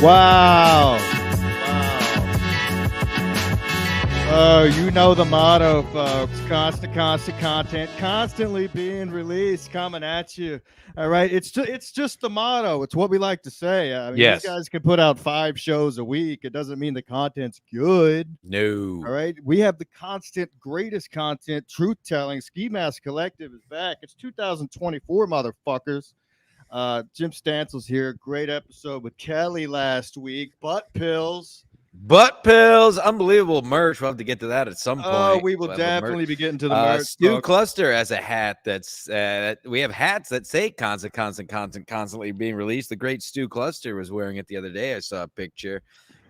Wow. Oh, you know the motto, folks. Constant content, constantly being released, coming at you. All right. It's just the motto. It's what we like to say. I mean, Yes. these guys can put out 5 shows a week. It doesn't mean the content's good. No. All right. We have the constant, greatest content, truth telling. Ski Mask Collective is back. It's 2024, motherfuckers. Jim Stansel's here. Great episode with Kelly last week. Butt pills. Butt pills, unbelievable merch. We'll have to get to that at some point. Oh, we will definitely be getting to the merch. Stu folks. Cluster has a hat that's we have hats that say constantly being released. The great Stu Cluster was wearing it the other day. I saw a picture.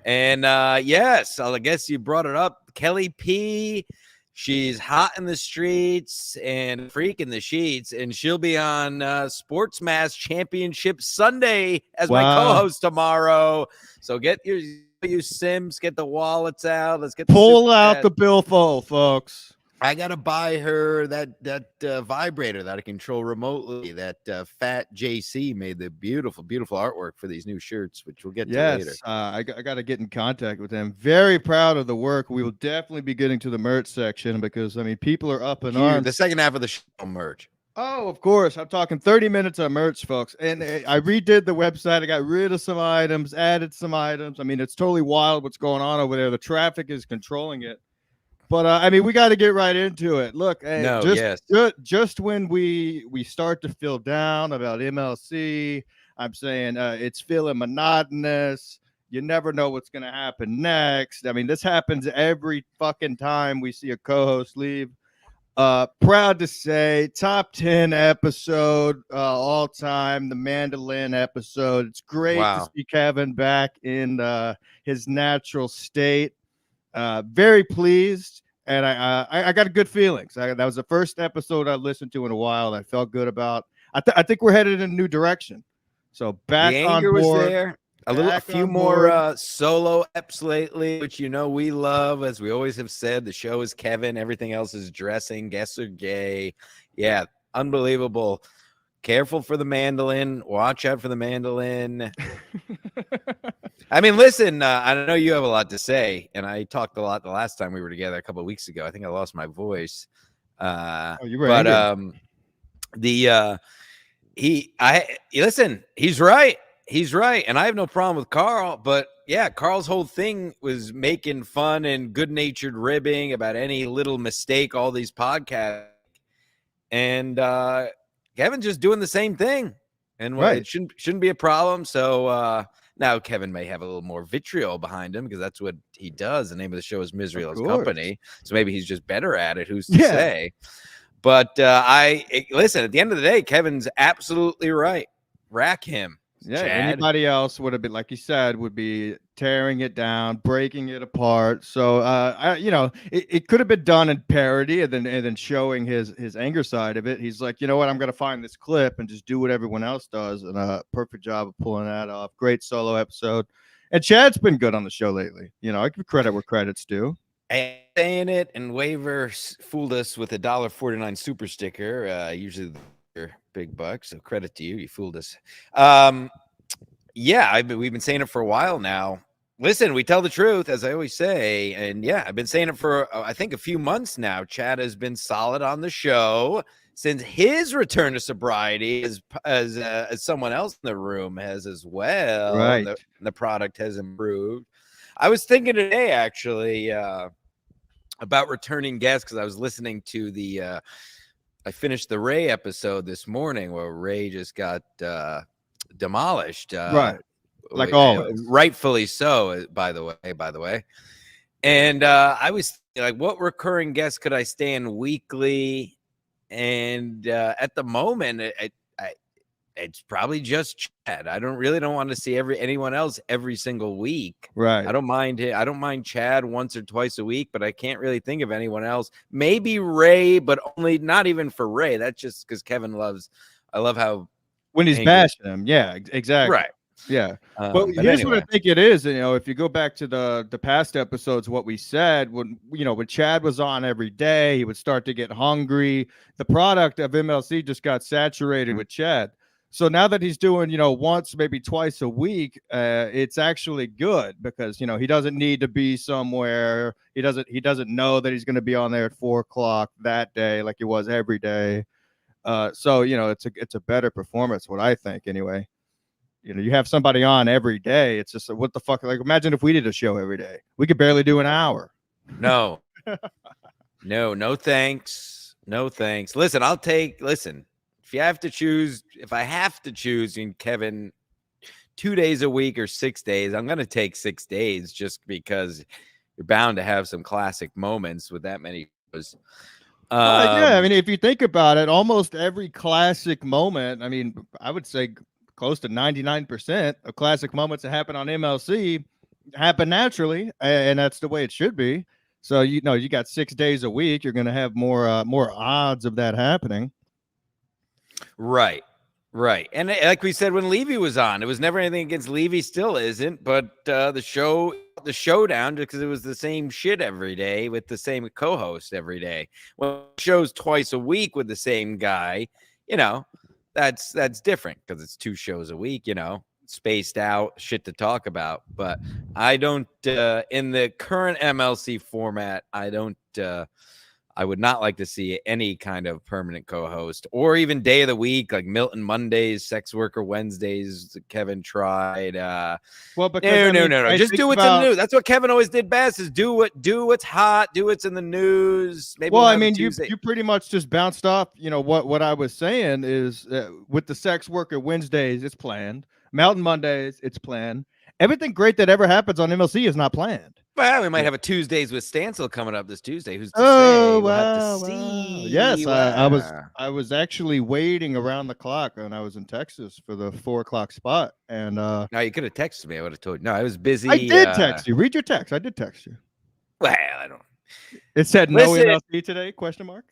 And yes, I guess you brought it up. Kelly P. She's hot in the streets and freak in the sheets, and she'll be on Sports Mass Championship Sunday as my co-host tomorrow. So get you Sims, get the wallets out. Let's get pull out the billfold, folks. I gotta buy her that vibrator that I control remotely. That Fat JC made the beautiful artwork for these new shirts, which we'll get to later. I got to get in contact with him. Very proud of the work. We will definitely be getting to the merch section because I mean people are up in arms. The second half of the show merch. Oh, of course. I'm talking 30 minutes on merch, folks. And I redid the website. I got rid of some items, added some items. I mean, it's totally wild what's going on over there. The traffic is controlling it. But I mean, we got to get right into it. Look, just when we start to feel down about MLC, I'm saying it's feeling monotonous. You never know what's going to happen next. I mean, this happens every fucking time we see a co-host leave. Proud to say top 10 episode all time, the mandolin episode. It's great to see Kevin back in his natural state. Very pleased, and I got good feelings. That was the first episode I listened to in a while. I felt good about. I think we're headed in a new direction. So back the on anger board. Was there. A few more solo eps lately, which you know we love, as we always have said. The show is Kevin. Everything else is dressing. Guests are gay. Yeah, unbelievable. Careful for the mandolin. Watch out for the mandolin. I mean, listen, I know you have a lot to say, and I talked a lot the last time we were together a couple of weeks ago. I think I lost my voice. You were angry. Listen, he's right. He's right. And I have no problem with Carl, but yeah, Carl's whole thing was making fun and good-natured ribbing about any little mistake, all these podcasts. And Kevin's just doing the same thing. And it shouldn't be a problem. So now Kevin may have a little more vitriol behind him because that's what he does. The name of the show is Misery Loves Company. So maybe he's just better at it. Who's to say? But listen, at the end of the day, Kevin's absolutely right. Rack him. Yeah, Chad. Anybody else would have been, like you said, would be tearing it down, breaking it apart. So, it could have been done in parody and then showing his anger side of it. He's like, you know what, I'm going to find this clip and just do what everyone else does. And a perfect job of pulling that off. Great solo episode. And Chad's been good on the show lately. You know, I give credit where credit's due. Saying it, and Waver fooled us with a $1.49 super sticker. Usually big bucks, so credit to you. You fooled us. We've been saying it for a while now. Listen, we tell the truth, as I always say, and I've been saying it for I think a few months now. Chad has been solid on the show since his return to sobriety, as someone else in the room has as well. Right, the product has improved. I was thinking today actually about returning guests because I was listening to the. I finished the Ray episode this morning where Ray just got demolished. Right. Like always. Rightfully so, by the way. And I was like, what recurring guests could I stand weekly? And at the moment, it's probably just Chad. I don't want to see anyone else every single week. Right. I don't mind Chad once or twice a week, but I can't really think of anyone else. Maybe Ray, but not even for Ray. That's just because I love how when he's bashing him. Yeah, exactly. Right. Yeah. But here's what I think it is. You know, if you go back to the past episodes, what we said when Chad was on every day, he would start to get hungry. The product of MLC just got saturated with Chad. So now that he's doing, once, maybe twice a week, it's actually good because, he doesn't need to be somewhere. He doesn't know that he's going to be on there at 4 o'clock that day, like he was every day. So, it's a better performance, what I think anyway. You have somebody on every day. It's just what the fuck? Like, imagine if we did a show every day. We could barely do an hour. No, no, thanks. No, thanks. Listen, if I have to choose in Kevin 2 days a week or 6 days, I'm going to take 6 days just because you're bound to have some classic moments with that many shows. Yeah, I mean, if you think about it, almost every classic moment, I mean, I would say close to 99% of classic moments that happen on MLC happen naturally, and that's the way it should be. So you got 6 days a week, you're going to have more odds of that happening. Right. And like we said when Levy was on, it was never anything against Levy, still isn't, but the showdown, because it was the same shit every day with the same co-host every day. Well, shows twice a week with the same guy, that's different because it's 2 shows a week, spaced out, shit to talk about. But I don't in the current MLC format, I would not like to see any kind of permanent co-host or even day of the week, like Milton Mondays, Sex Worker Wednesdays. Kevin tried. Well, because no. Just do what's in the news. That's what Kevin always did best: is do what's hot, do what's in the news. Maybe well, I mean, you pretty much just bounced off. What I was saying is with the Sex Worker Wednesdays, it's planned. Mountain Mondays, it's planned. Everything great that ever happens on MLC is not planned. Well, we might have a Tuesdays with Stancil coming up this Tuesday. Who's to say? Wow, We'll have to see. Yes, I was actually waiting around the clock when I was in Texas for the 4 o'clock spot, and no, you could have texted me. I would have told you. No, I was busy. I did text you. Read your text. I did text you. Well, I don't. It said no MLC today? Question mark.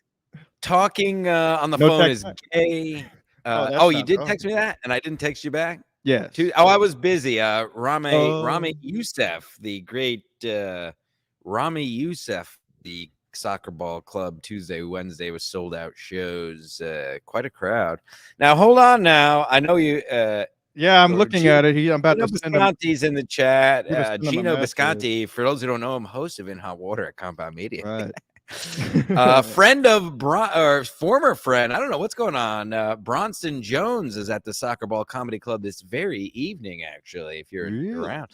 Talking on the phone is gay. You did text me that, and I didn't text you back. Yes. I was busy. Rami Youssef, the great Rami Youssef, the soccer ball club, Tuesday, Wednesday was sold out shows. Quite a crowd. Now, hold on. Now, I know you. Yeah, I'm looking at it. I'm about Gino to send him. Bisconti's in the chat. Gino Bisconti, for those who don't know him, host of In Hot Water at Compound Media. Right. Friend of or former friend, I don't know what's going on. Bronson Jones is at the Soccer Ball Comedy Club this very evening, actually, if you're around.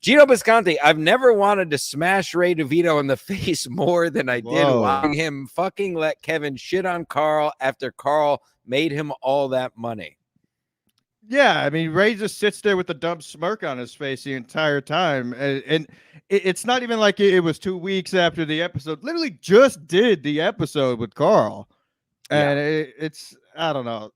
Gino Bisconti, I've never wanted to smash Ray DeVito in the face more than I did watching him fucking let Kevin shit on Carl after Carl made him all that money. Yeah, I mean, Ray just sits there with a dumb smirk on his face the entire time. And it's not even like it was 2 weeks after the episode. Literally just did the episode with Carl. And it's, I don't know.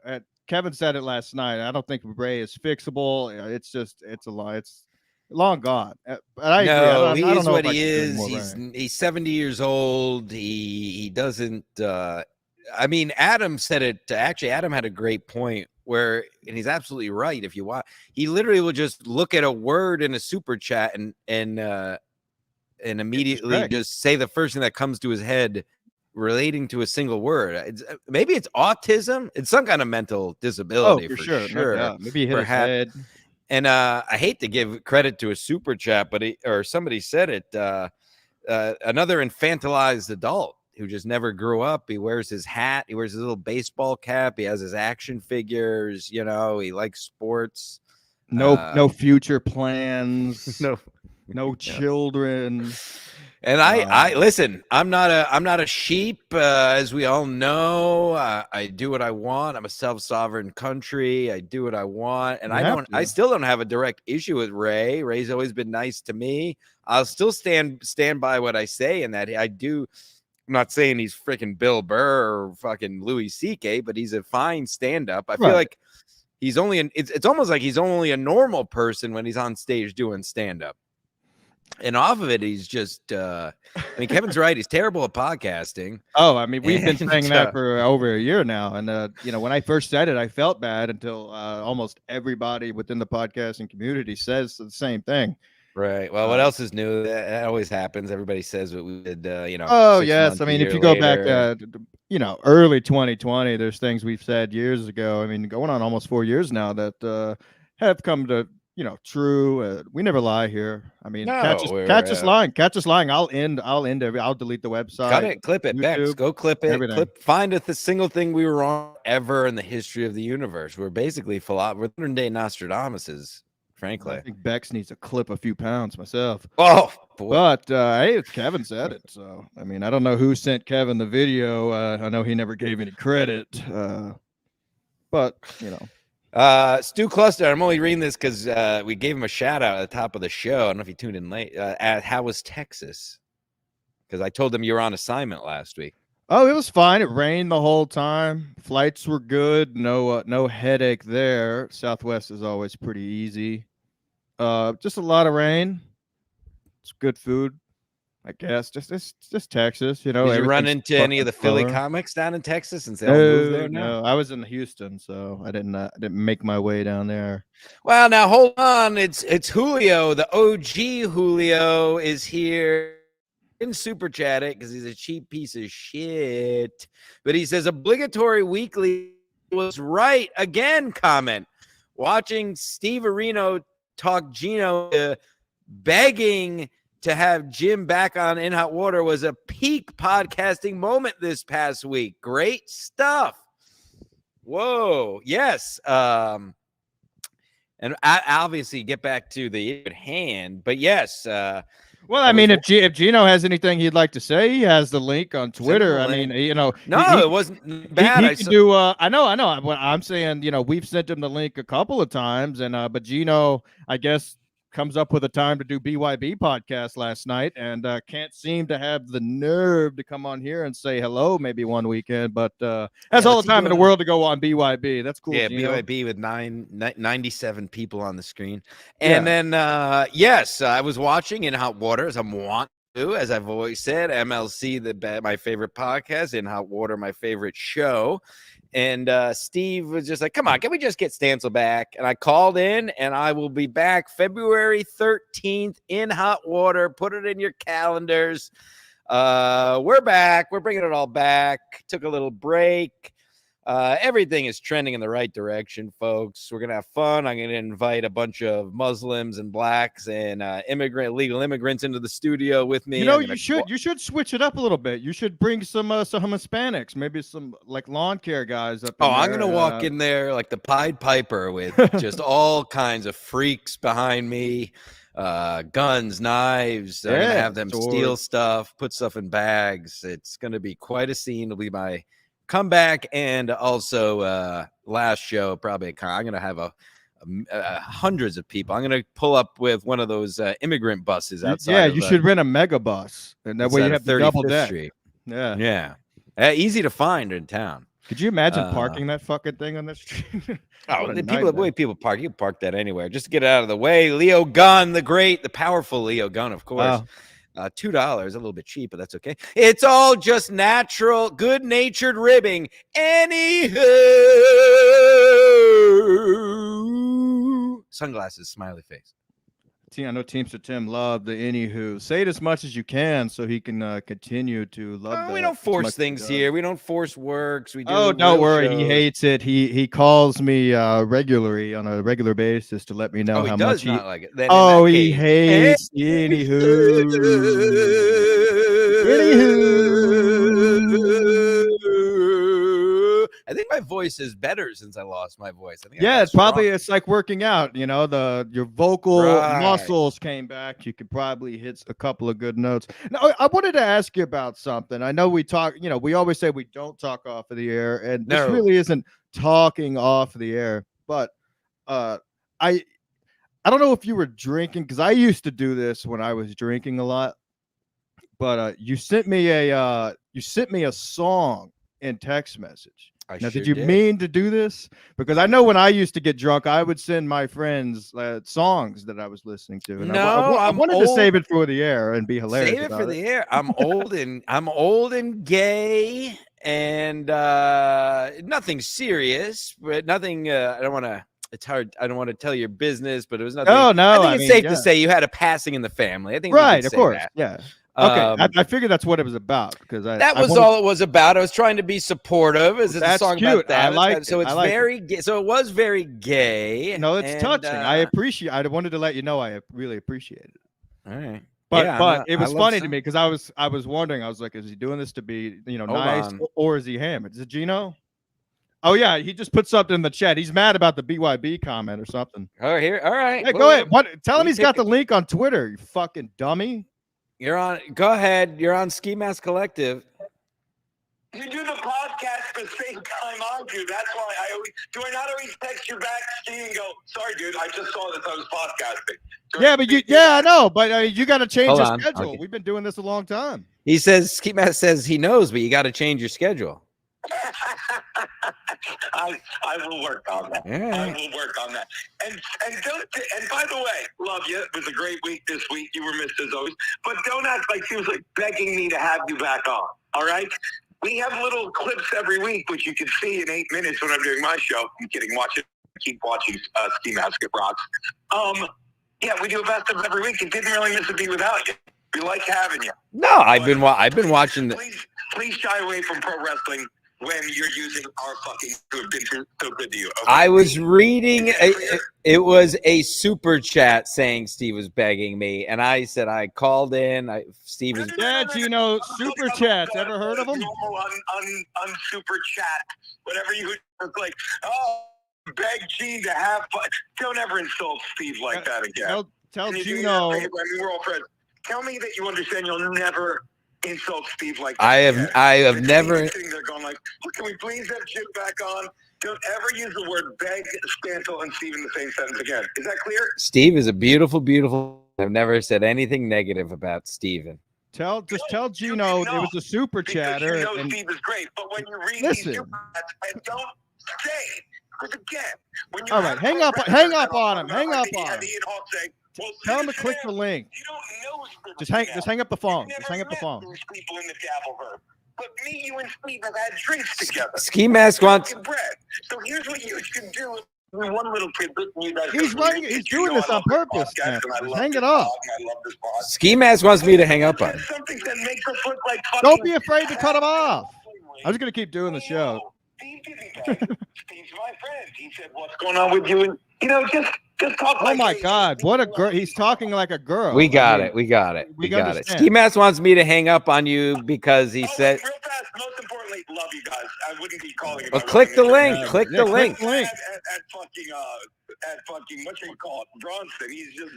Kevin said it last night. I don't think Ray is fixable. It's a lie. It's long gone. But he is what he is. He's 70 years old. He doesn't. I mean, Adam said it. Actually, Adam had a great point and he's absolutely right. If you watch, he literally will just look at a word in a super chat and immediately just say the first thing that comes to his head relating to a single word. Maybe it's autism. It's some kind of mental disability. For sure. No, maybe he hit his head. And I hate to give credit to a super chat, but somebody said it. Another infantilized adult who just never grew up. He wears his hat. He wears his little baseball cap. He has his action figures. He likes sports. No future plans. No children. And I listen. I'm not a sheep, as we all know. I do what I want. I'm a self-sovereign country. I do what I want, and I still don't have a direct issue with Ray. Ray's always been nice to me. I'll still stand by what I say, and that I do. I'm not saying he's freaking Bill Burr or fucking Louis C.K., but he's a fine stand-up. I feel like he's only it's almost like he's only a normal person when he's on stage doing stand-up. And off of it, he's just Kevin's right. He's terrible at podcasting. Oh, I mean, we've been saying that for over a year now. And, when I first said it, I felt bad until almost everybody within the podcasting community says the same thing. Right. Well, what else is new? That always happens. Everybody says what we did, Oh 6 yes, months, I a mean if year you go back, later. early 2020, there's things we've said years ago. I mean, going on almost 4 years now that have come to true. We never lie here. I mean, No, catch us we're lying, catch us lying. I'll delete the cut website, it, clip it, Bex. YouTube, Go clip it. everything. Find the single thing we were wrong ever in the history of the universe. We're basically we're modern day Nostradamuses, I frankly. think Bex needs to clip a few pounds myself. Oh boy. But hey, Kevin said it. So I mean, I don't know who sent Kevin the video. I know he never gave any credit. But Stu Cluster, I'm only reading this because we gave him a shout out at the top of the show. I don't know if you tuned in late. At How Was Texas? Because I told him you were on assignment last week. Oh, it was fine. It rained the whole time. Flights were good. No headache there. Southwest is always pretty easy. Just a lot of rain. It's good food, I guess. Just Texas. Did you run everything's into any of fucking the Philly summer. comics down in Texas since they all moved there now? No. I was in Houston, so I didn't make my way down there. Well, now hold on. It's Julio, the OG Julio is here. In super chat it because he's a cheap piece of shit. But he says obligatory weekly was right again. Comment. Watching Steve Areno talk Gino begging to have Jim back on In Hot Water was a peak podcasting moment this past week. Great stuff. Whoa. Yes. And I obviously get back to the hand, but yes. Well, I mean, if Gino has anything he'd like to say, he has the link on Twitter. I mean, no, it wasn't bad. He can do. I know. What I'm saying, we've sent him the link a couple of times, and but Gino, I guess, comes up with a time to do BYB podcast last night, and can't seem to have the nerve to come on here and say hello. Maybe one weekend, but has all the time in the world to go on BYB. That's cool. Yeah, Gino. BYB with 97 people on the screen, and then yes, I was watching In Hot Water as I'm wont to, as I've always said. MLC, my favorite podcast. In Hot Water, my favorite show. And Steve was just like, come on, can we just get Stancil back? And I called in, and I will be back February 13th in Hot Water. Put it in your calendars. We're back. We're bringing it all back. Took a little break. Everything is trending in the right direction, folks. We're going to have fun. I'm going to invite a bunch of Muslims and blacks and legal immigrants into the studio with me. You should switch it up a little bit. You should bring some Hispanics, maybe some like lawn care guys up. I'm going to walk in there like the Pied Piper with just all kinds of freaks behind me. Guns, knives. I'm going to have them steal stuff, put stuff in bags. It's going to be quite a scene. It'll be my comeback, and also last show probably. I'm gonna have hundreds of people. I'm gonna pull up with one of those immigrant buses outside. Yeah, you should rent a mega bus, and that way you have the double deck. Street. Yeah. Easy to find in town. Could you imagine parking that fucking thing on the street? The way people park, you park that anywhere. Just get it out of the way. Leo Gunn, the powerful Leo Gunn, of course. Wow. $2, a little bit cheap, but that's okay. It's all just natural, good-natured ribbing. Anywho, sunglasses, smiley face. I know Teamster Tim loved the anywho. Say it as much as you can so he can continue to love that. We don't force things here. We don't force works. We do. Oh, don't worry. He hates it. He calls me regularly on a regular basis to let me know how much he not like it. He hates anywho. I think my voice is better since I lost my voice. I think it's like working out. Your vocal muscles came back. You could probably hit a couple of good notes. Now, I wanted to ask you about something. I know we talk. We always say we don't talk off of the air, and this really isn't talking off the air. But I don't know if you were drinking, because I used to do this when I was drinking a lot. But you sent me a song in text message. Did you mean to do this? Because I know when I used to get drunk, I would send my friends songs that I was listening to. And I wanted to save it for the air and be hilarious. Save it for the air. I'm old and gay, and nothing serious, but nothing. I don't want to it's hard. I don't want to tell your business, but it was nothing. Oh, no. I think I it's mean, safe yeah. to say you had a passing in the family. I think we Right. can Of say course. that. Yeah. Okay. Um, I figured that's what it was about because that was all it was about. I was trying to be supportive. It's a That's song cute. about that. I like so it. it's I like very gay. So it was very gay. No, it's and, touching. I appreciate. I wanted to let you know I really appreciate it. All right. But Yeah, it I was love funny to me because I was wondering. I was like, is he doing this to be Hold nice on. or is he hammered? Is it Gino? Oh yeah, he just put something in the chat. He's mad about the BYB comment or something. Oh, here. All right. Hey, go ahead. Tell him we he's got take the link on Twitter. You fucking dummy. You're on. Go ahead. You're on Ski Mask Collective. You do the podcast the same time I do. That's why I not always text you back, Ski, and go, sorry, dude, I just saw this. I was podcasting. Yeah, but I know, but you got to change Hold your on. schedule. Okay. We've been doing this a long time. He says, Ski Mask says he knows, but you got to change your schedule. I will work on that. Yeah. I will work on that. And by the way, love you. It was a great week this week. You were missed as always. But don't act like she was like begging me to have you back on. All right? We have little clips every week, which you can see in 8 minutes when I'm doing my show. I'm kidding. Keep watching Ski Mask at Rocks. Yeah, we do a best of every week. It didn't really miss a beat without you. We like having you. No, I've been watching the. Please shy away from pro wrestling when you're using our fucking who have been so good to you. Okay? I was reading. It was a super chat saying Steve was begging me, and I said I called in. Steve was. Yeah, Gino, super chats. Ever heard of them? Normal on super chat. Whatever you like. Oh, beg G to have fun. Don't ever insult Steve like that again. Tell Gino. I mean, we're all friends. Tell me that you understand you'll never insult Steve like that. I have never. Sitting there going like, can we please have Chip back on? Don't ever use the word beg, Spantle, and Steve in the same sentence again. Is that clear? Steve is a beautiful, beautiful. I've never said anything negative about Steven. Just tell Gino it was a super chatter. You know Steve is great, but when you read these super chats, and don't say, because again, when you all right, hang up on him. Hang up on him. Tell him to click the link. You don't know. Just hang up the phone. Just hang up the phone. People in the Dabbleverse. But me, you, and Steve have had drinks together. Ski Mask wants. Bread. So here's what you should do. One little tidbit. He's doing this on purpose. Man. Hang it up. Ski Mask wants me to hang up on him. Something that makes us look like. Don't be afraid to cut him off. I was gonna keep doing the show. Steve didn't beg. Steve's my friend. He said, "What's going on with you?" And just talk. Oh my God! What a girl! He's talking like a girl. We got it. We got it. Ski Mask wants me to hang up on you because he said. Real fast. Most importantly, love you guys. I wouldn't be calling. Well, click the link. Click the link. At fucking what you call it, Bronson. He's just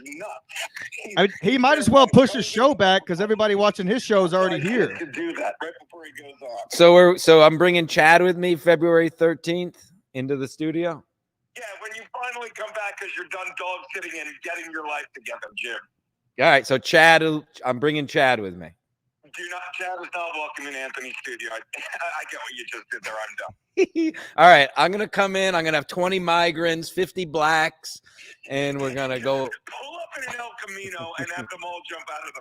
nuts. He might as well push his show back because everybody watching his show is already here. To do that right before he goes on. So I'm bringing Chad with me February 13th into the studio. Yeah, when you finally come back because you're done dog sitting and getting your life together, Jim. All right, so Chad, I'm bringing Chad with me. Chad is not welcome in Anthony's studio. I get what you just did there. I'm done. All right, I'm going to come in. I'm going to have 20 migrants, 50 blacks, and we're going to go. Pull up in an El Camino and have them all jump out of the.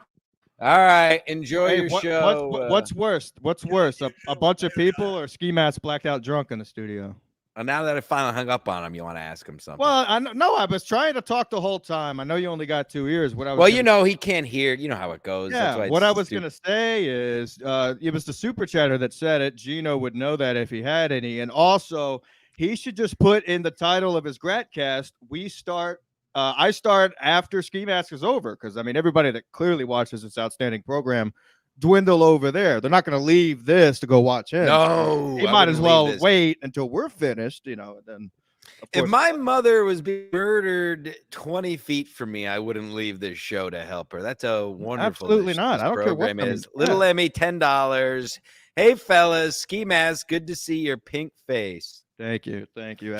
All right, enjoy your show. What's worse? What's worse, a bunch of people or Ski Mask blacked out drunk in the studio? Now that I finally hung up on him, you want to ask him something? Well, I was trying to talk the whole time. I know you only got 2 ears. He can't hear. You know how it goes. Yeah. What I was going to say is it was the super chatter that said it. Gino would know that if he had any. And also, he should just put in the title of his Gratcast, I start after Ski Mask is over. Because, I mean, everybody that clearly watches this outstanding program dwindle over there. They're not going to leave this to go watch him. No, you might as well wait until we're finished, then if my mother was being murdered 20 feet from me, I wouldn't leave this show to help her. That's a wonderful absolutely not. I don't care what is. Little Emmy, $10. Hey fellas, Ski Mask, good to see your pink face. Thank you.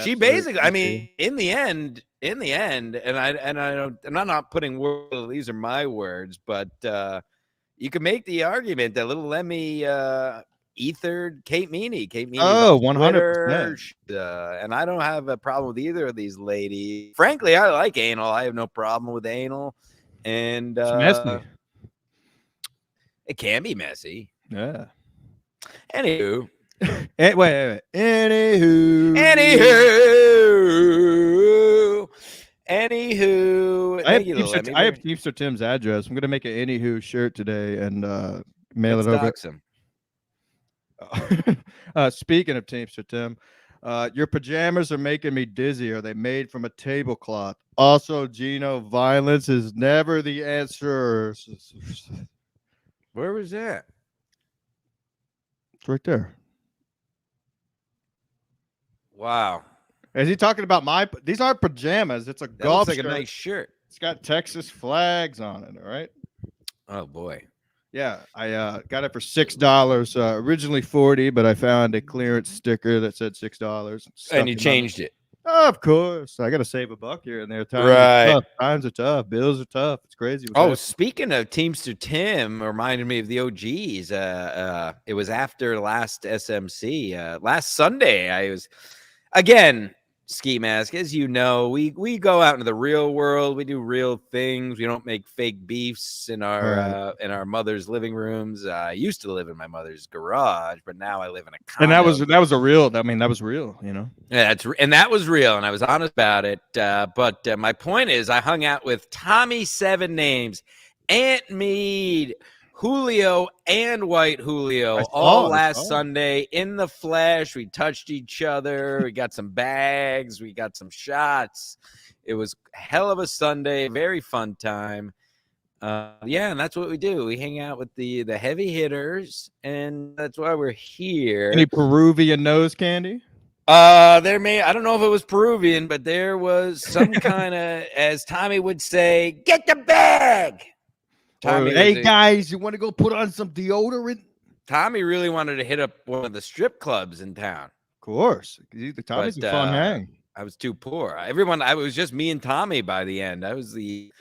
She basically, I mean, in the end, and I'm not putting words, these are my words, but you can make the argument that little Lemmy ethered Kate Meany. Kate Meany. Oh, 100%. And I don't have a problem with either of these ladies. Frankly, I like anal. I have no problem with anal. And it's messy. It can be messy. Yeah. Anywho. Wait. Anywho. Anywho, thank you, little Emmy. I have Teamster Tim's address. I'm gonna make an Anywho shirt today and mail Let's it over. dox him. Speaking of Teamster Tim, your pajamas are making me dizzy. Are they made from a tablecloth? Also, Gino, violence is never the answer. It's Where was that? right there. Wow. Is he talking about these aren't pajamas. It's a That golf looks like shirt. a nice shirt. It's got Texas flags on it. All right. Oh boy. Yeah, I got it for $6. Originally $40, but I found a clearance sticker that said $6. And you changed it. Oh, of course, I got to save a buck here and there. Times are tough. Bills are tough. It's crazy. Speaking of Teamster Tim, reminded me of the OGs. It was after last SMC. Last Sunday, I was again. Ski Mask, as you know, we go out into the real world. We do real things. We don't make fake beefs in our mother's living rooms. I used to live in my mother's garage, but now I live in a condo. And that was a real. I mean, that was real. You know. Yeah, that was real, and I was honest about it. But my point is, I hung out with Tommy Seven Names, Ant Mead, Julio and White Julio all last Sunday in the flesh. We touched each other. We got some bags. We got some shots. It was a hell of a Sunday. Very fun time. And that's what we do. We hang out with the heavy hitters, and that's why we're here. Any Peruvian nose candy? I don't know if it was Peruvian, but there was some kind of, as Tommy would say, get the bag. Hey guys, you want to go put on some deodorant? Tommy really wanted to hit up one of the strip clubs in town. Of course. Tommy's a fun hang. I was too poor. I was just me and Tommy by the end. I was the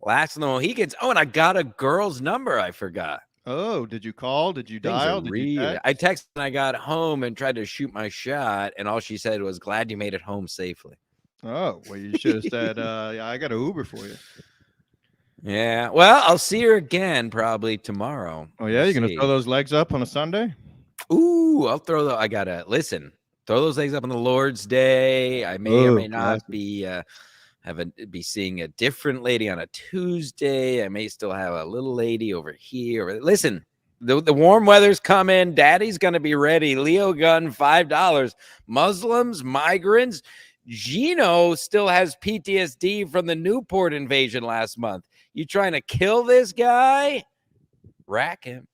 last of the Mohicans. Oh, and I got a girl's number I forgot. Oh, did you call? Did you dial? I texted and I got home and tried to shoot my shot, and all she said was, glad you made it home safely. Oh, well, you should have said, I got an Uber for you. Yeah, well, I'll see her again probably tomorrow. Oh yeah, you're gonna throw those legs up on a Sunday? Ooh, I'll throw I gotta listen. Throw those legs up on the Lord's Day. I may or may not be seeing a different lady on a Tuesday. I may still have a little lady over here. Listen, the warm weather's coming. Daddy's gonna be ready. Leo gun $5. Muslims, migrants. Gino still has PTSD from the Newport invasion last month. You trying to kill this guy? Rack him.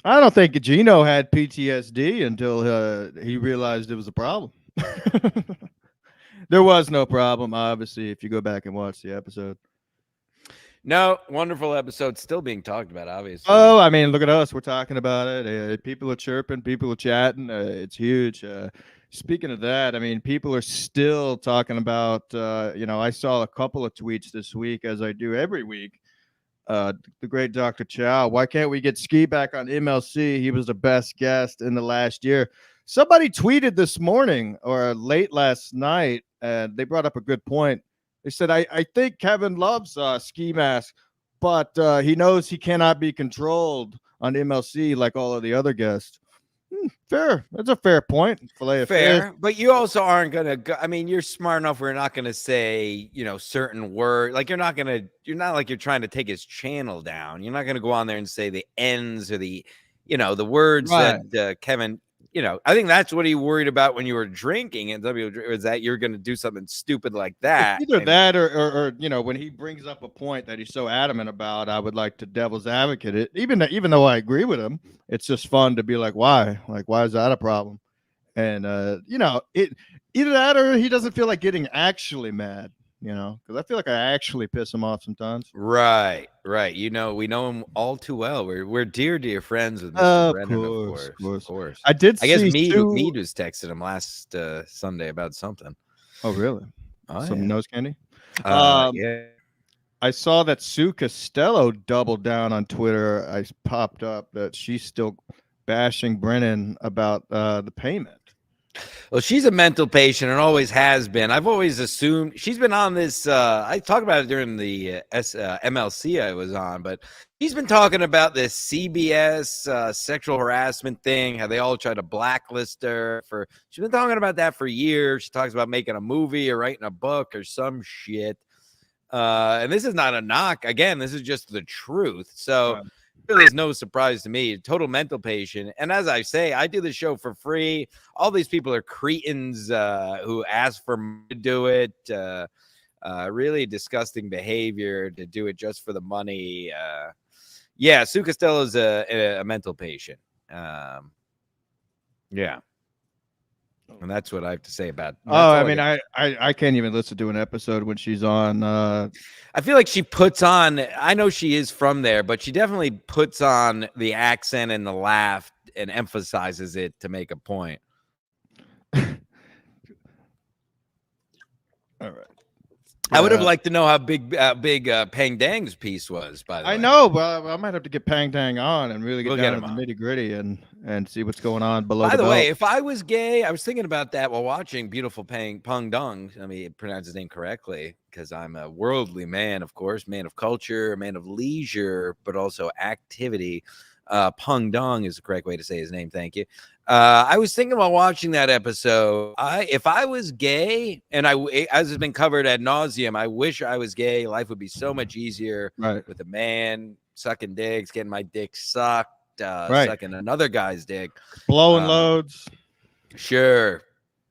I don't think Gino had PTSD until he realized it was a problem. There was no problem, obviously, if you go back and watch the episode. No, wonderful episode still being talked about, obviously. Oh, I mean, look at us. We're talking about it. People are chirping. People are chatting. It's huge. Speaking of that, I mean, people are still talking about, I saw a couple of tweets this week, as I do every week. The great Dr. Chow. Why can't we get Ski back on MLC? He was the best guest in the last year. Somebody tweeted this morning or late last night, and they brought up a good point. They said, I think Kevin loves Ski Mask, but he knows he cannot be controlled on MLC like all of the other guests. Fair. That's a fair point. Fair, but you also aren't gonna go. I mean, you're smart enough. We're not gonna say, certain words. Like you're not like you're trying to take his channel down. You're not gonna go on there and say the ends or the words that Kevin. I think that's what he worried about when you were drinking, and was that you're going to do something stupid like that. It's either that or when he brings up a point that he's so adamant about, I would like to devil's advocate it. Even though I agree with him, it's just fun to be like, why? Like, why is that a problem? And it either that or he doesn't feel like getting actually mad. Because I feel like I actually piss him off sometimes. Right. We know him all too well. We're dear friends with Mr. Brennan, of course. I guess Mead was texting him last Sunday about something. Oh, really? Some nose candy? Yeah. I saw that Sue Costello doubled down on Twitter. I popped up that she's still bashing Brennan about the payment. Well, she's a mental patient and always has been. I've always assumed she's been on this. I talked about it during the MLC I was on, but she's been talking about this CBS sexual harassment thing, how they all try to blacklist her for. She's been talking about that for years. She talks about making a movie or writing a book or some shit. And this is not a knock. Again, this is just the truth. So really is no surprise to me. Total mental patient. And as I say, I do the show for free. All these people are cretins who ask for me to do it. Really disgusting behavior to do it just for the money. Yeah, Sue Costello is a mental patient. Yeah. And that's what I have to say about. I mean, I can't even listen to an episode when she's on. I feel like she puts on. I know she is from there, but she definitely puts on the accent and the laugh and emphasizes it to make a point. All right. I would have liked to know how big Pang Dang's piece was. By the way, I know, but I might have to get Pang Dang on and really get down to the nitty gritty and see what's going on below. By the way, if I was gay, I was thinking about that while watching Beautiful Pang Dong. I mean, pronounce his name correctly because I'm a worldly man, of course, man of culture, man of leisure, but also activity. Pang Dong is the correct way to say his name. Thank you. I was thinking while watching that episode, if I was gay, and as has been covered ad nauseum, I wish I was gay. Life would be so much easier with a man sucking dicks, getting my dick sucked, sucking another guy's dick, blowing loads. Sure.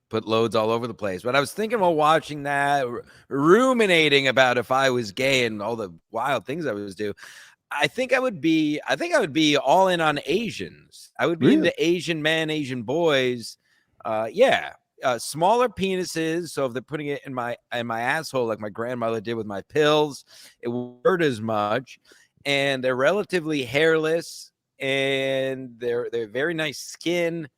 Put loads all over the place. But I was thinking while watching that, ruminating about if I was gay and all the wild things I was do. I think I would be all in on Asians. I would be into Asian men, Asian boys. Smaller penises. So if they're putting it in my asshole, like my grandmother did with my pills, it won't hurt as much. And they're relatively hairless, and they're very nice skin,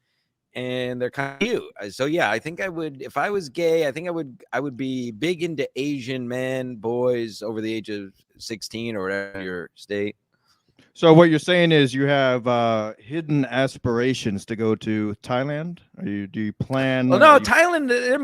and they're kind of cute. So yeah, I think I would, if I was gay, I think I would be big into Asian men, boys over the age of 16 or whatever your state. So what you're saying is you have hidden aspirations to go to Thailand? Do you plan? Well, no, Thailand. They're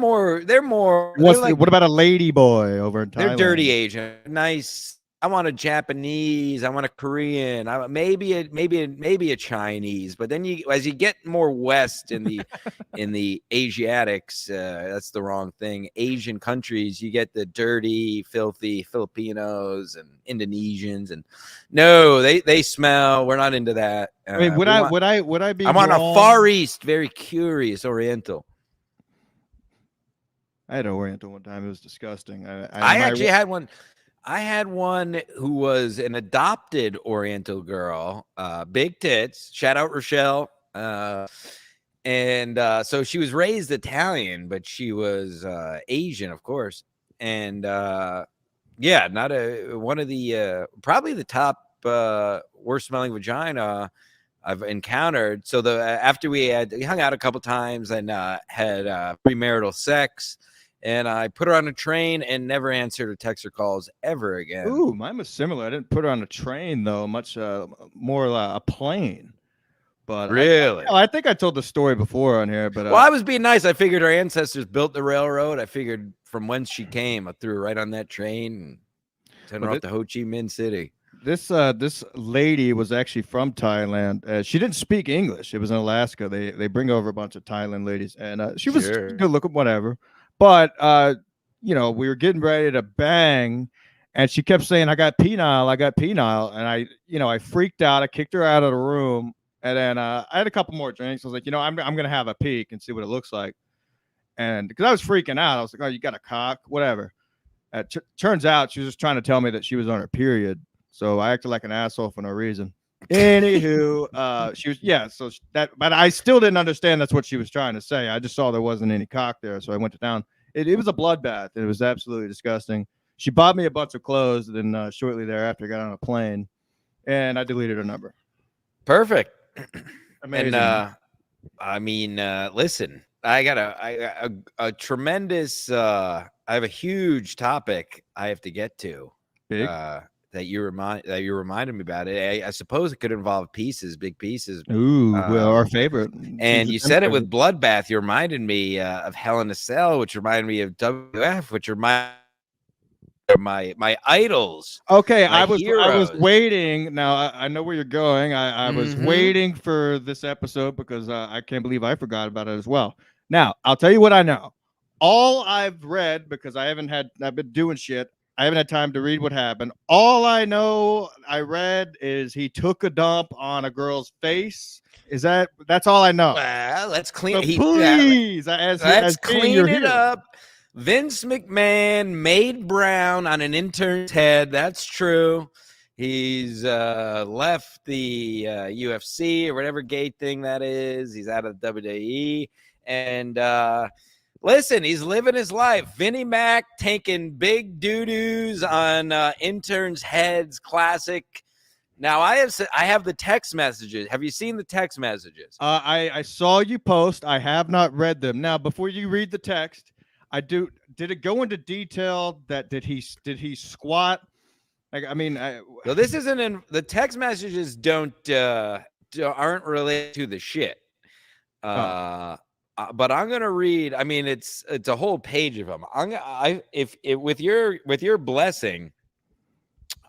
more. What about a lady boy over in Thailand? They're dirty Asian, nice. I want a Japanese. I want a Korean. Maybe a Chinese. But then as you get more west in the Asiatics, that's the wrong thing. Asian countries, you get the dirty, filthy Filipinos and Indonesians, and no, they smell. We're not into that. I mean, would I be? I'm on a Far East, very curious Oriental. I had an Oriental one time. It was disgusting. I actually had one. I had one who was an adopted Oriental girl, big tits. Shout out Rochelle. And so she was raised Italian, but she was Asian, of course. And yeah, not one of the probably the top worst smelling vagina I've encountered. So after we hung out a couple times and had premarital sex. And I put her on a train and never answered her texts or calls ever again. Ooh, mine was similar. I didn't put her on a train, though, much more a plane. But really? I think I told the story before on here. But well, I was being nice. I figured our ancestors built the railroad. I figured from whence she came, I threw her right on that train and sent her off to Ho Chi Minh City. This lady was actually from Thailand. She didn't speak English. It was in Alaska. They bring over a bunch of Thailand ladies, and she was good looking, whatever. But, we were getting ready to bang, and she kept saying, I got penile. And I freaked out. I kicked her out of the room. And then I had a couple more drinks. I was like, I'm going to have a peek and see what it looks like. And because I was freaking out, I was like, oh, you got a cock, whatever. Turns out she was just trying to tell me that she was on her period. So I acted like an asshole for no reason. Anywho, she was, but I still didn't understand that's what she was trying to say. I just saw there wasn't any cock there, so I went down. It was a bloodbath. It was absolutely disgusting. She bought me a bunch of clothes, then shortly thereafter got on a plane, and I deleted her number. Perfect. Amazing. And listen, I got a tremendous. I have a huge topic I have to get to. Big. that you reminded me about it. I suppose it could involve pieces, big pieces. Ooh, well, our favorite. And you said it with Bloodbath. You reminded me of Hell in a Cell, which reminded me of WF, which reminded my idols. Okay, my I was heroes. waiting. Now I know where you're going. I was waiting for this episode because I can't believe I forgot about it as well. Now I'll tell you what I know. All I've read, because I've been doing shit. I haven't had time to read what happened. All I know I read is he took a dump on a girl's face. That's all I know. Well, let's clean. So please, let's clean it up. Vince McMahon made brown on an intern's head. That's true. He's left the UFC or whatever gate thing that is. He's out of the WWE. And listen, he's living his life. Vinnie Mac taking big doo-doos on interns' heads. Classic. Now, I have the text messages. Have you seen the text messages? I saw you post. I have not read them. Now, before you read the text, did it go into detail that did he squat? Like, I mean, so this isn't in the text messages. Aren't related to the shit. But I'm gonna read. I mean, it's a whole page of them. If with your blessing,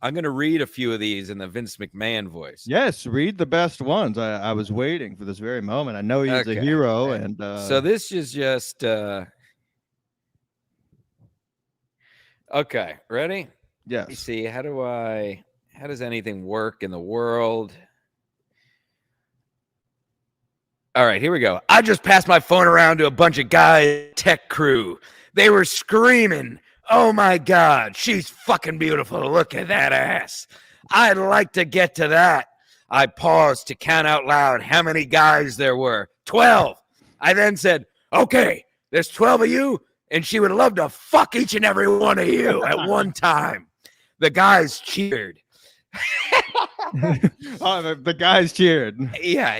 I'm gonna read a few of these in the Vince McMahon voice. Yes, read the best ones. I was waiting for this very moment. I know he's a hero, and so this is just. Okay, ready? Yes. Let me see. How does anything work in the world? All right, here we go. I just passed my phone around to a bunch of guys, tech crew. They were screaming, "Oh my God, she's fucking beautiful. Look at that ass. I'd like to get to that." I paused to count out loud how many guys there were. 12. I then said, "Okay, there's 12 of you, and she would love to fuck each and every one of you at one time." The guys cheered. The guys cheered. Yeah,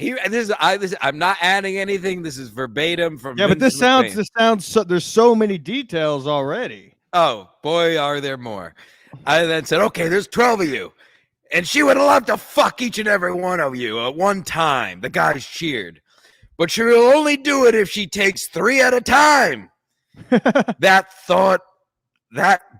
I'm not adding anything. This is verbatim from. Yeah, Vince but this McMahon. sounds. There's so many details already. Oh boy, are there more? I then said, "Okay, there's 12 of you, and she would love to fuck each and every one of you at one time." The guys cheered, but she will only do it if she takes 3 at a time. That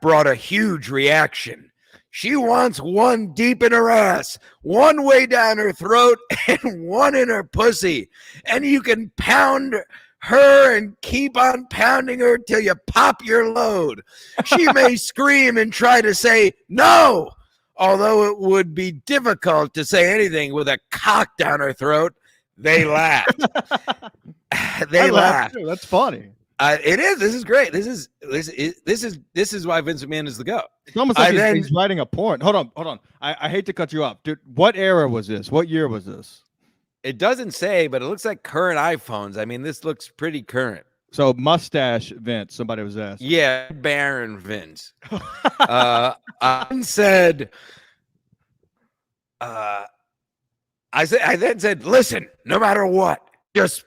brought a huge reaction. She wants one deep in her ass, one way down her throat, and one in her pussy. And you can pound her and keep on pounding her till you pop your load. She may scream and try to say no, although it would be difficult to say anything with a cock down her throat. They laughed. They laughed. Too. That's funny. It is. This is great. This is why Vince McMahon is the GOAT. It's almost like he's writing a porn. Hold on. I hate to cut you off, dude. What era was this? What year was this? It doesn't say, but it looks like current iPhones. I mean, this looks pretty current. So mustache Vince. Somebody was asking. Yeah, Baron Vince. I said. I then said, "Listen, no matter what, just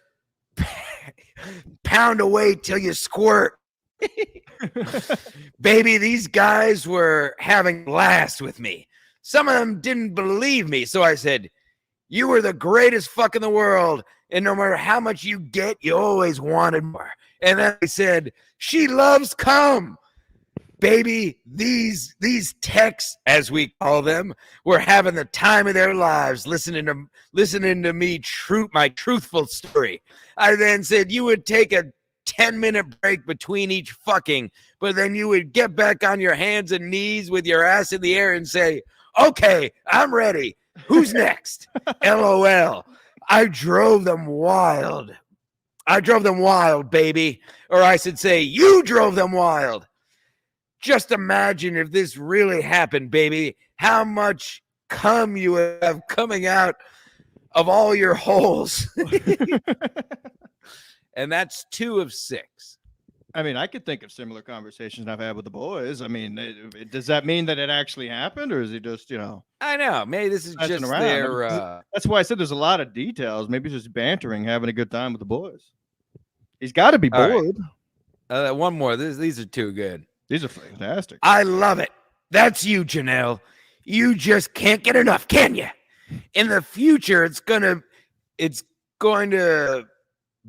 pound away till you squirt." Baby, these guys were having a blast with me. Some of them didn't believe me, so I said, "You were the greatest fuck in the world, and no matter how much you get, you always wanted more." And then I said, "She loves cum." Baby, these techs, as we call them, were having the time of their lives listening to me my truthful story. I then said, "You would take a 10-minute break between each fucking, but then you would get back on your hands and knees with your ass in the air and say, 'Okay, I'm ready. Who's next?' LOL. I drove them wild. Baby." Or I should say, "You drove them wild. Just imagine if this really happened, baby, how much cum you would have coming out of all your holes." And that's 2 of 6. I mean, I could think of similar conversations I've had with the boys. I mean, does that mean that it actually happened, or is it just, I know. Maybe this is just around? their. That's why I said there's a lot of details. Maybe it's just bantering, having a good time with the boys. He's got to be bored. Right. One more. These are too good. These are fantastic. "I love it. That's you, Janelle. You just can't get enough, can you? In the future, it's going to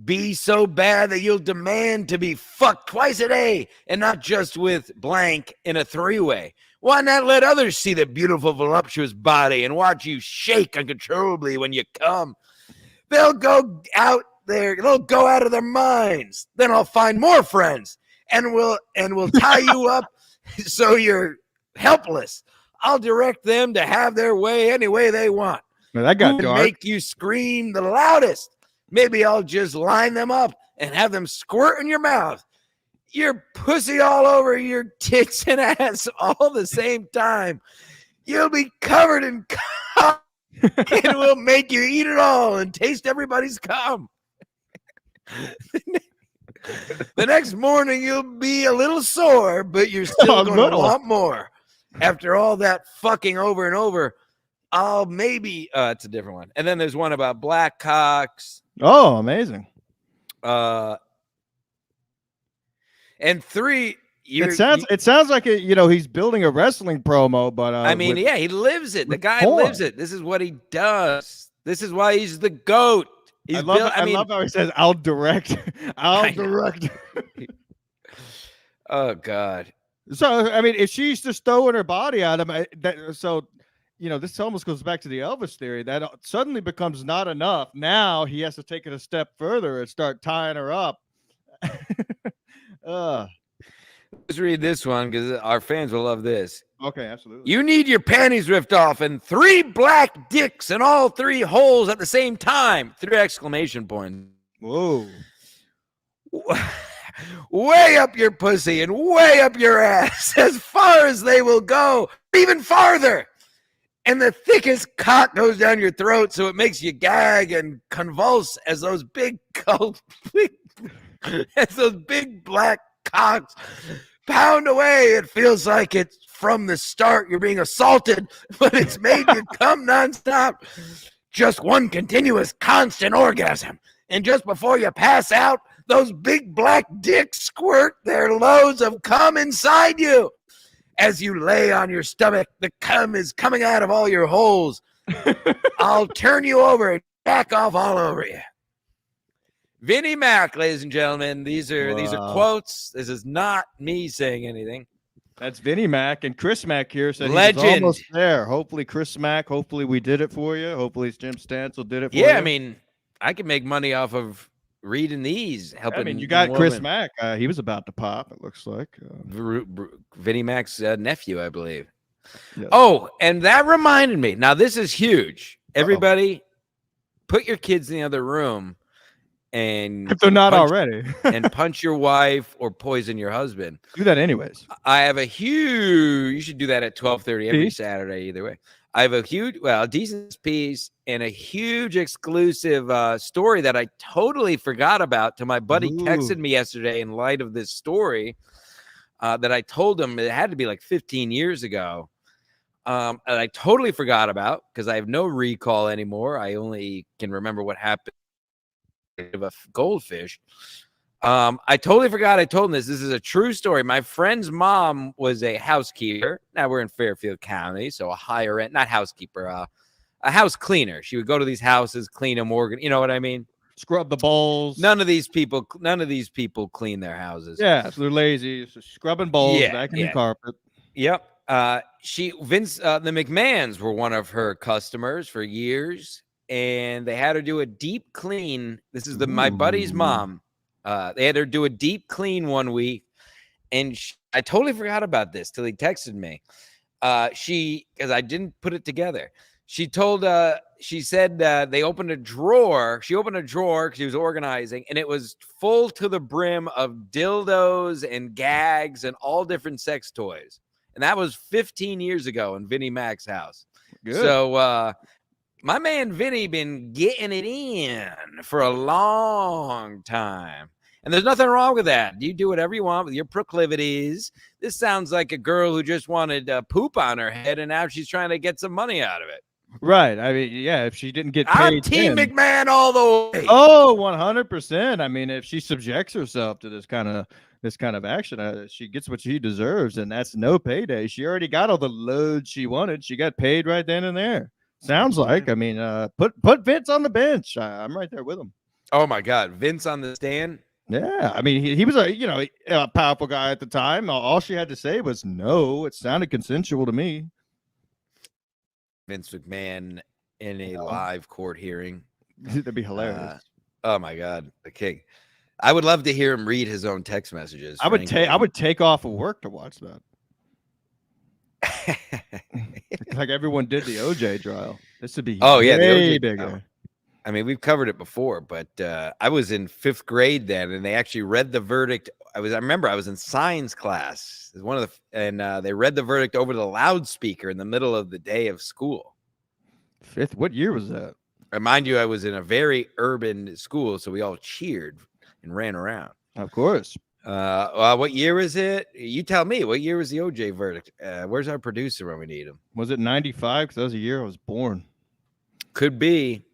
be so bad that you'll demand to be fucked twice a day and not just with blank in a three-way. Why not let others see the beautiful, voluptuous body and watch you shake uncontrollably when you come? They'll go out there. They'll go out of their minds. Then I'll find more friends and we'll tie you up so you're helpless. I'll direct them to have their way any way they want. Man, that got dark. Make you scream the loudest. Maybe I'll just line them up and have them squirt in your mouth. Your pussy all over your tits and ass all the same time. You'll be covered in cum. It will make you eat it all and taste everybody's cum. The next morning you'll be a little sore, but you're still going to want more. After all that fucking over and over, it's a different one. And then there's one about black cocks. Oh, amazing. And 3, it sounds like he's building a wrestling promo, but he lives it. The guy lives it. This is what he does. This is why he's the GOAT. I love how he says, I'll direct. I'll direct. Oh, God. So, if she's just throwing her body at him, this almost goes back to the Elvis theory. That suddenly becomes not enough. Now he has to take it a step further and start tying her up. Let's read this one because our fans will love this. Okay, absolutely. You need your panties ripped off and 3 black dicks in all 3 holes at the same time. 3 exclamation points. Whoa. Way up your pussy and way up your ass as far as they will go, even farther. And the thickest cock goes down your throat so it makes you gag and convulse as those big black cocks pound away. It feels like it's from the start you're being assaulted, but it's made you come nonstop. Just one continuous constant orgasm. And just before you pass out, those big black dicks squirt their loads of cum inside you. As you lay on your stomach, the cum is coming out of all your holes. I'll turn you over and back off all over you. Vinnie Mac, ladies and gentlemen. These are quotes. This is not me saying anything. That's Vinnie Mac, and Chris Mac here said Legend. He's almost there. Hopefully, Chris Mac. Hopefully, we did it for you. Hopefully, Jim Stansel did it for you. Yeah, I can make money off of reading these. Helping. You got Chris Mac. He was about to pop. It looks like Vinnie Mac's nephew, I believe. Yes. Oh, and that reminded me. Now this is huge. Everybody, put your kids in the other room. And if they're not already, and punch your wife or poison your husband. Do that anyways. I have you should do that at 12:30 every Saturday, either way. I have a decent piece and a huge exclusive story that I totally forgot about till my buddy texted me yesterday in light of this story that I told him it had to be like 15 years ago. And I totally forgot about because I have no recall anymore. I only can remember what happened of a goldfish. I totally forgot I told him this. This is a true story. My friend's mom was a housekeeper. Now we're in Fairfield County, so a higher end, not housekeeper, a house cleaner. She would go to these houses, clean them, you know what I mean? Scrub the bowls. None of these people clean their houses. Yeah, so they're lazy. So scrubbing bowls, back in the carpet. Yep. The McMahons were one of her customers for years. And they had her do a deep clean. This is my buddy's mom. They had her do a deep clean one week. And I totally forgot about this till he texted me. Because I didn't put it together. She said they opened a drawer. She opened a drawer because she was organizing. And it was full to the brim of dildos and gags and all different sex toys. And that was 15 years ago in Vinnie Mac's house. Good. So, my man Vinny been getting it in for a long time. And there's nothing wrong with that. You do whatever you want with your proclivities. This sounds like a girl who just wanted poop on her head, and now she's trying to get some money out of it. Right. If she didn't get paid. I'm Team McMahon all the way. Oh, 100%. If she subjects herself to this kind of this kind of action. She gets what she deserves, and that's no payday. She already got all the load she wanted. She got paid right then and there. Sounds like. I mean, put Vince on the bench. I'm right there with him. Oh my God, Vince on the stand. Yeah, I mean, he was a powerful guy at the time. All she had to say was no. It sounded consensual to me. Vince McMahon in a live court hearing. That'd be hilarious. Oh my God, the king. I would love to hear him read his own text messages. I would take off of work to watch that. Like everyone did the OJ trial. This would be the OJ bigger. trial. I mean, we've covered it before, but I was in 5th grade then, and they actually read the verdict. I remember I was in science class. They read the verdict over the loudspeaker in the middle of the day of school. 5th? What year was that? Mind you, I was in a very urban school, so we all cheered and ran around. Of course. What year is it? You tell me. What year was the OJ verdict? Where's our producer when we need him? Was it 95? Because that was the year I was born. Could be.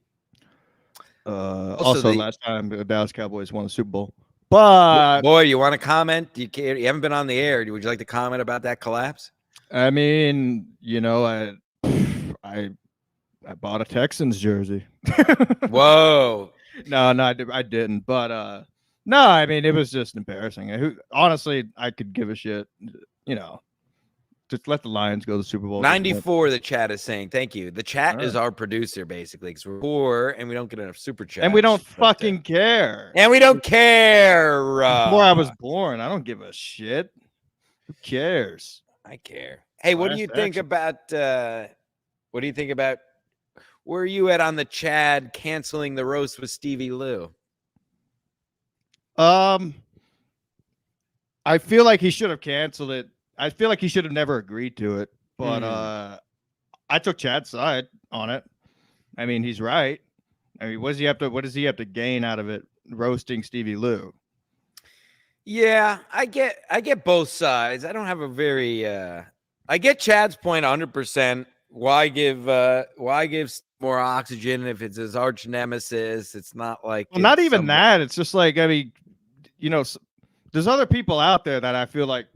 Also last time the Dallas Cowboys won the Super Bowl. But boy, you want to comment? You haven't been on the air. Would you like to comment about that collapse? I mean, I bought a Texans jersey. Whoa. No, I didn't. But no, I mean, it was just embarrassing. Honestly, I could give a shit. Just let the Lions go to the Super Bowl. 94, the chat is saying. Thank you. The chat is our producer, basically, because we're poor and we don't get enough super chats. And we don't fucking care. And we don't care. Before I was born, I don't give a shit. Who cares? I care. Hey, what do you think about where are you at on the Chad canceling the roast with Stevie Lou? I feel like he should have canceled it. I feel like he should have never agreed to it, but I took Chad's side on it. I mean, he's right. I mean, what does he have to gain out of it roasting Stevie Lou? Yeah, I get both sides. I don't have a very I get Chad's point 100%. Why give more oxygen if it's his arch nemesis? It's not like not even that. It's just like, I mean, there's other people out there that I feel like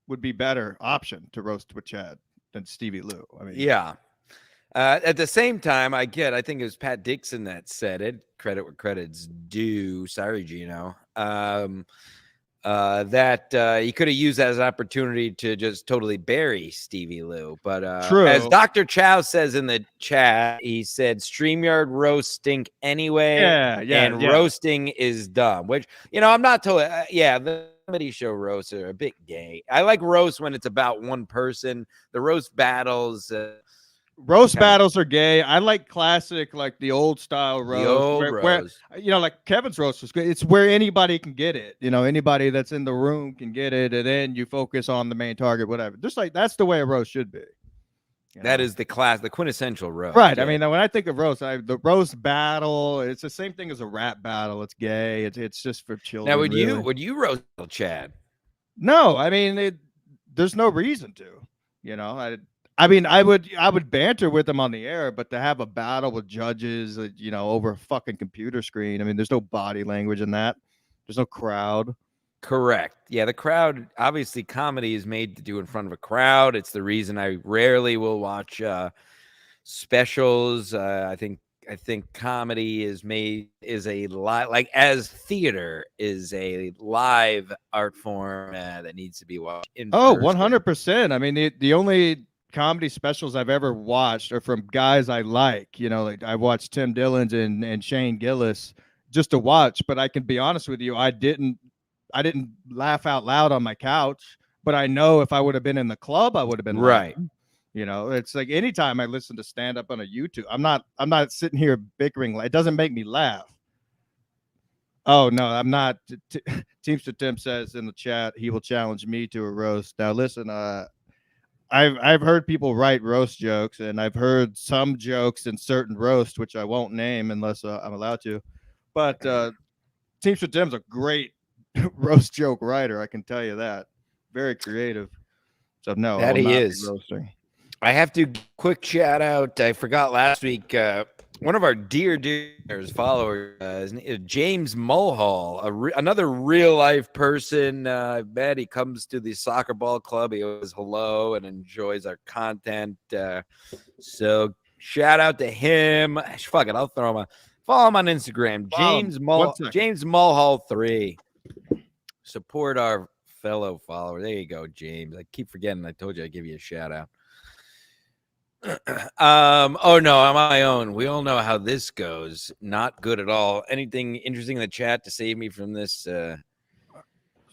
would be better option to roast with Chad than Stevie Lou. I mean, yeah. At the same time, I think it was Pat Dixon that said it. Credit where credit's due. Sorry, Gino. That he could have used that as an opportunity to just totally bury Stevie Lou. But true. As Dr. Chow says in the chat, he said StreamYard roasts stink anyway. And roasting is dumb, which, I'm not totally, the comedy show roasts are a bit gay. I like roasts when it's about one person. The roast battles. Battles are gay. I like classic, like the old style roast. Where like Kevin's roast was good. It's where anybody can get it. Anybody that's in the room can get it, and then you focus on the main target, whatever. Just like that's the way a roast should be. That is the quintessential roast. Right. Yeah. I mean, when I think of roast, the roast battle, it's the same thing as a rap battle. It's gay. It's just for children. Now, would you roast Chad? No, I mean, there's no reason to. I mean, I would banter with them on the air, but to have a battle with judges, over a fucking computer screen, I mean, there's no body language in that. There's no crowd. Correct. Yeah, the crowd, obviously comedy is made to do in front of a crowd. It's the reason I rarely will watch specials. I think comedy is a live, like as theater is a live art form that needs to be watched in person. 100%. I mean, the only comedy specials I've ever watched are from guys I like. Like I watched Tim Dillon's and Shane Gillis just to watch, but I can be honest with you, I didn't laugh out loud on my couch, but I know if I would have been in the club, I would have been right. Laughing. It's like anytime I listen to stand up on a YouTube, I'm not sitting here bickering. It doesn't make me laugh. Oh no, I'm not. Teamster Tim says in the chat he will challenge me to a roast. Now listen, I've heard people write roast jokes, and I've heard some jokes in certain roasts, which I won't name unless I'm allowed to. But Teamster Tim's a great roast joke writer, I can tell you that. Very creative. So no, that he is roasting. I have to quick shout out. I forgot last week. one of our dear followers, James Mulhall, another real life person. I bet he comes to the soccer ball club. He always hello and enjoys our content. So shout out to him. Fuck it, I'll throw him. Follow him on Instagram, James Mulhall 3. Support our fellow follower. There you go, James. I keep forgetting. I told you I'd give you a shout out. Oh no, on my own. We all know how this goes. Not good at all. Anything interesting in the chat to save me from this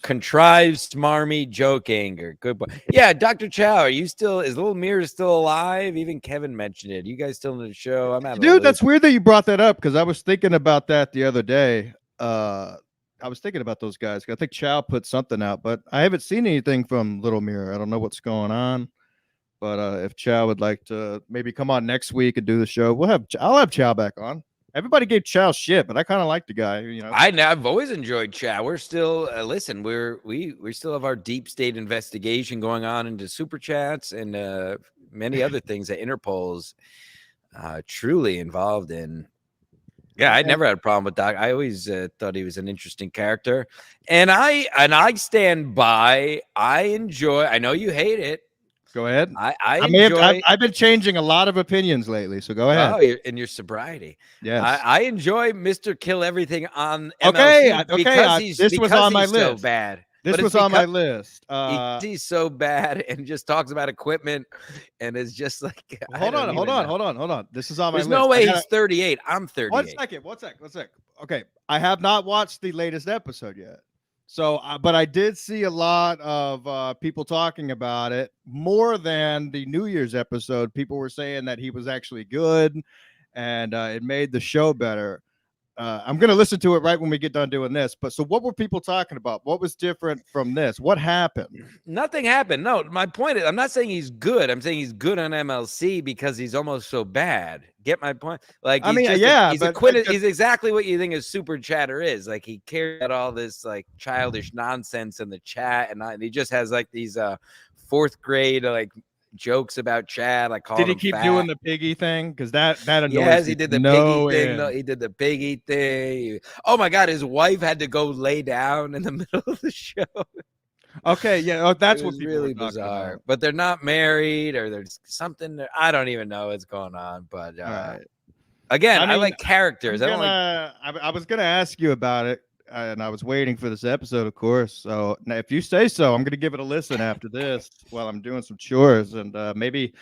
contrived, smarmy joke anger? Good boy. Yeah, Dr. Chow, are you still? Is Little Mirror still alive? Even Kevin mentioned it. You guys still in the show? I'm out. Dude, that's weird that you brought that up because I was thinking about that the other day. I was thinking about those guys. I think Chow put something out, but I haven't seen anything from Little Mirror. I don't know what's going on. But if Chow would like to maybe come on next week and do the show, I'll have Chow back on. Everybody gave Chow shit, but I kind of like the guy. You know, I've always enjoyed Chow. We're still listen. We still have our deep state investigation going on into super chats and many other things that Interpol's truly involved in. Yeah, I never had a problem with Doc. I always thought he was an interesting character, and I stand by. I enjoy. I know you hate it. Go ahead. I've been changing a lot of opinions lately, so go ahead. Oh, in your sobriety. Yes. I enjoy Mr. Kill Everything on MLC because this was on my list. So bad. This was on my list. He's so bad and just talks about equipment and is just like. Hold on. This is on my list. There's no way he's 38. I'm 38. One second. Okay, I have not watched the latest episode yet. So, but I did see a lot of people talking about it more than the New Year's episode. People were saying that he was actually good and it made the show better. I'm going to listen to it right when we get done doing this. But so what were people talking about? What was different from this? What happened? Nothing happened. No, my point is, I'm not saying he's good. I'm saying he's good on MLC because he's almost so bad. Get my point? Like, he's exactly what you think a super chatter is. Like, he cares about all this like childish nonsense in the chat, and he just has like these fourth grade like jokes about Chad. I call. Did he keep doing the piggy thing? Because that annoys me. Yes, he did the piggy thing. No, he did the piggy thing. Oh my God, his wife had to go lay down in the middle of the show. Okay, yeah, that's what people really bizarre. But they're not married, or there's something. I don't even know what's going on. But again, I like characters. I was gonna ask you about it. And I was waiting for this episode, of course. So now, if you say so, I'm going to give it a listen after this while I'm doing some chores. And maybe,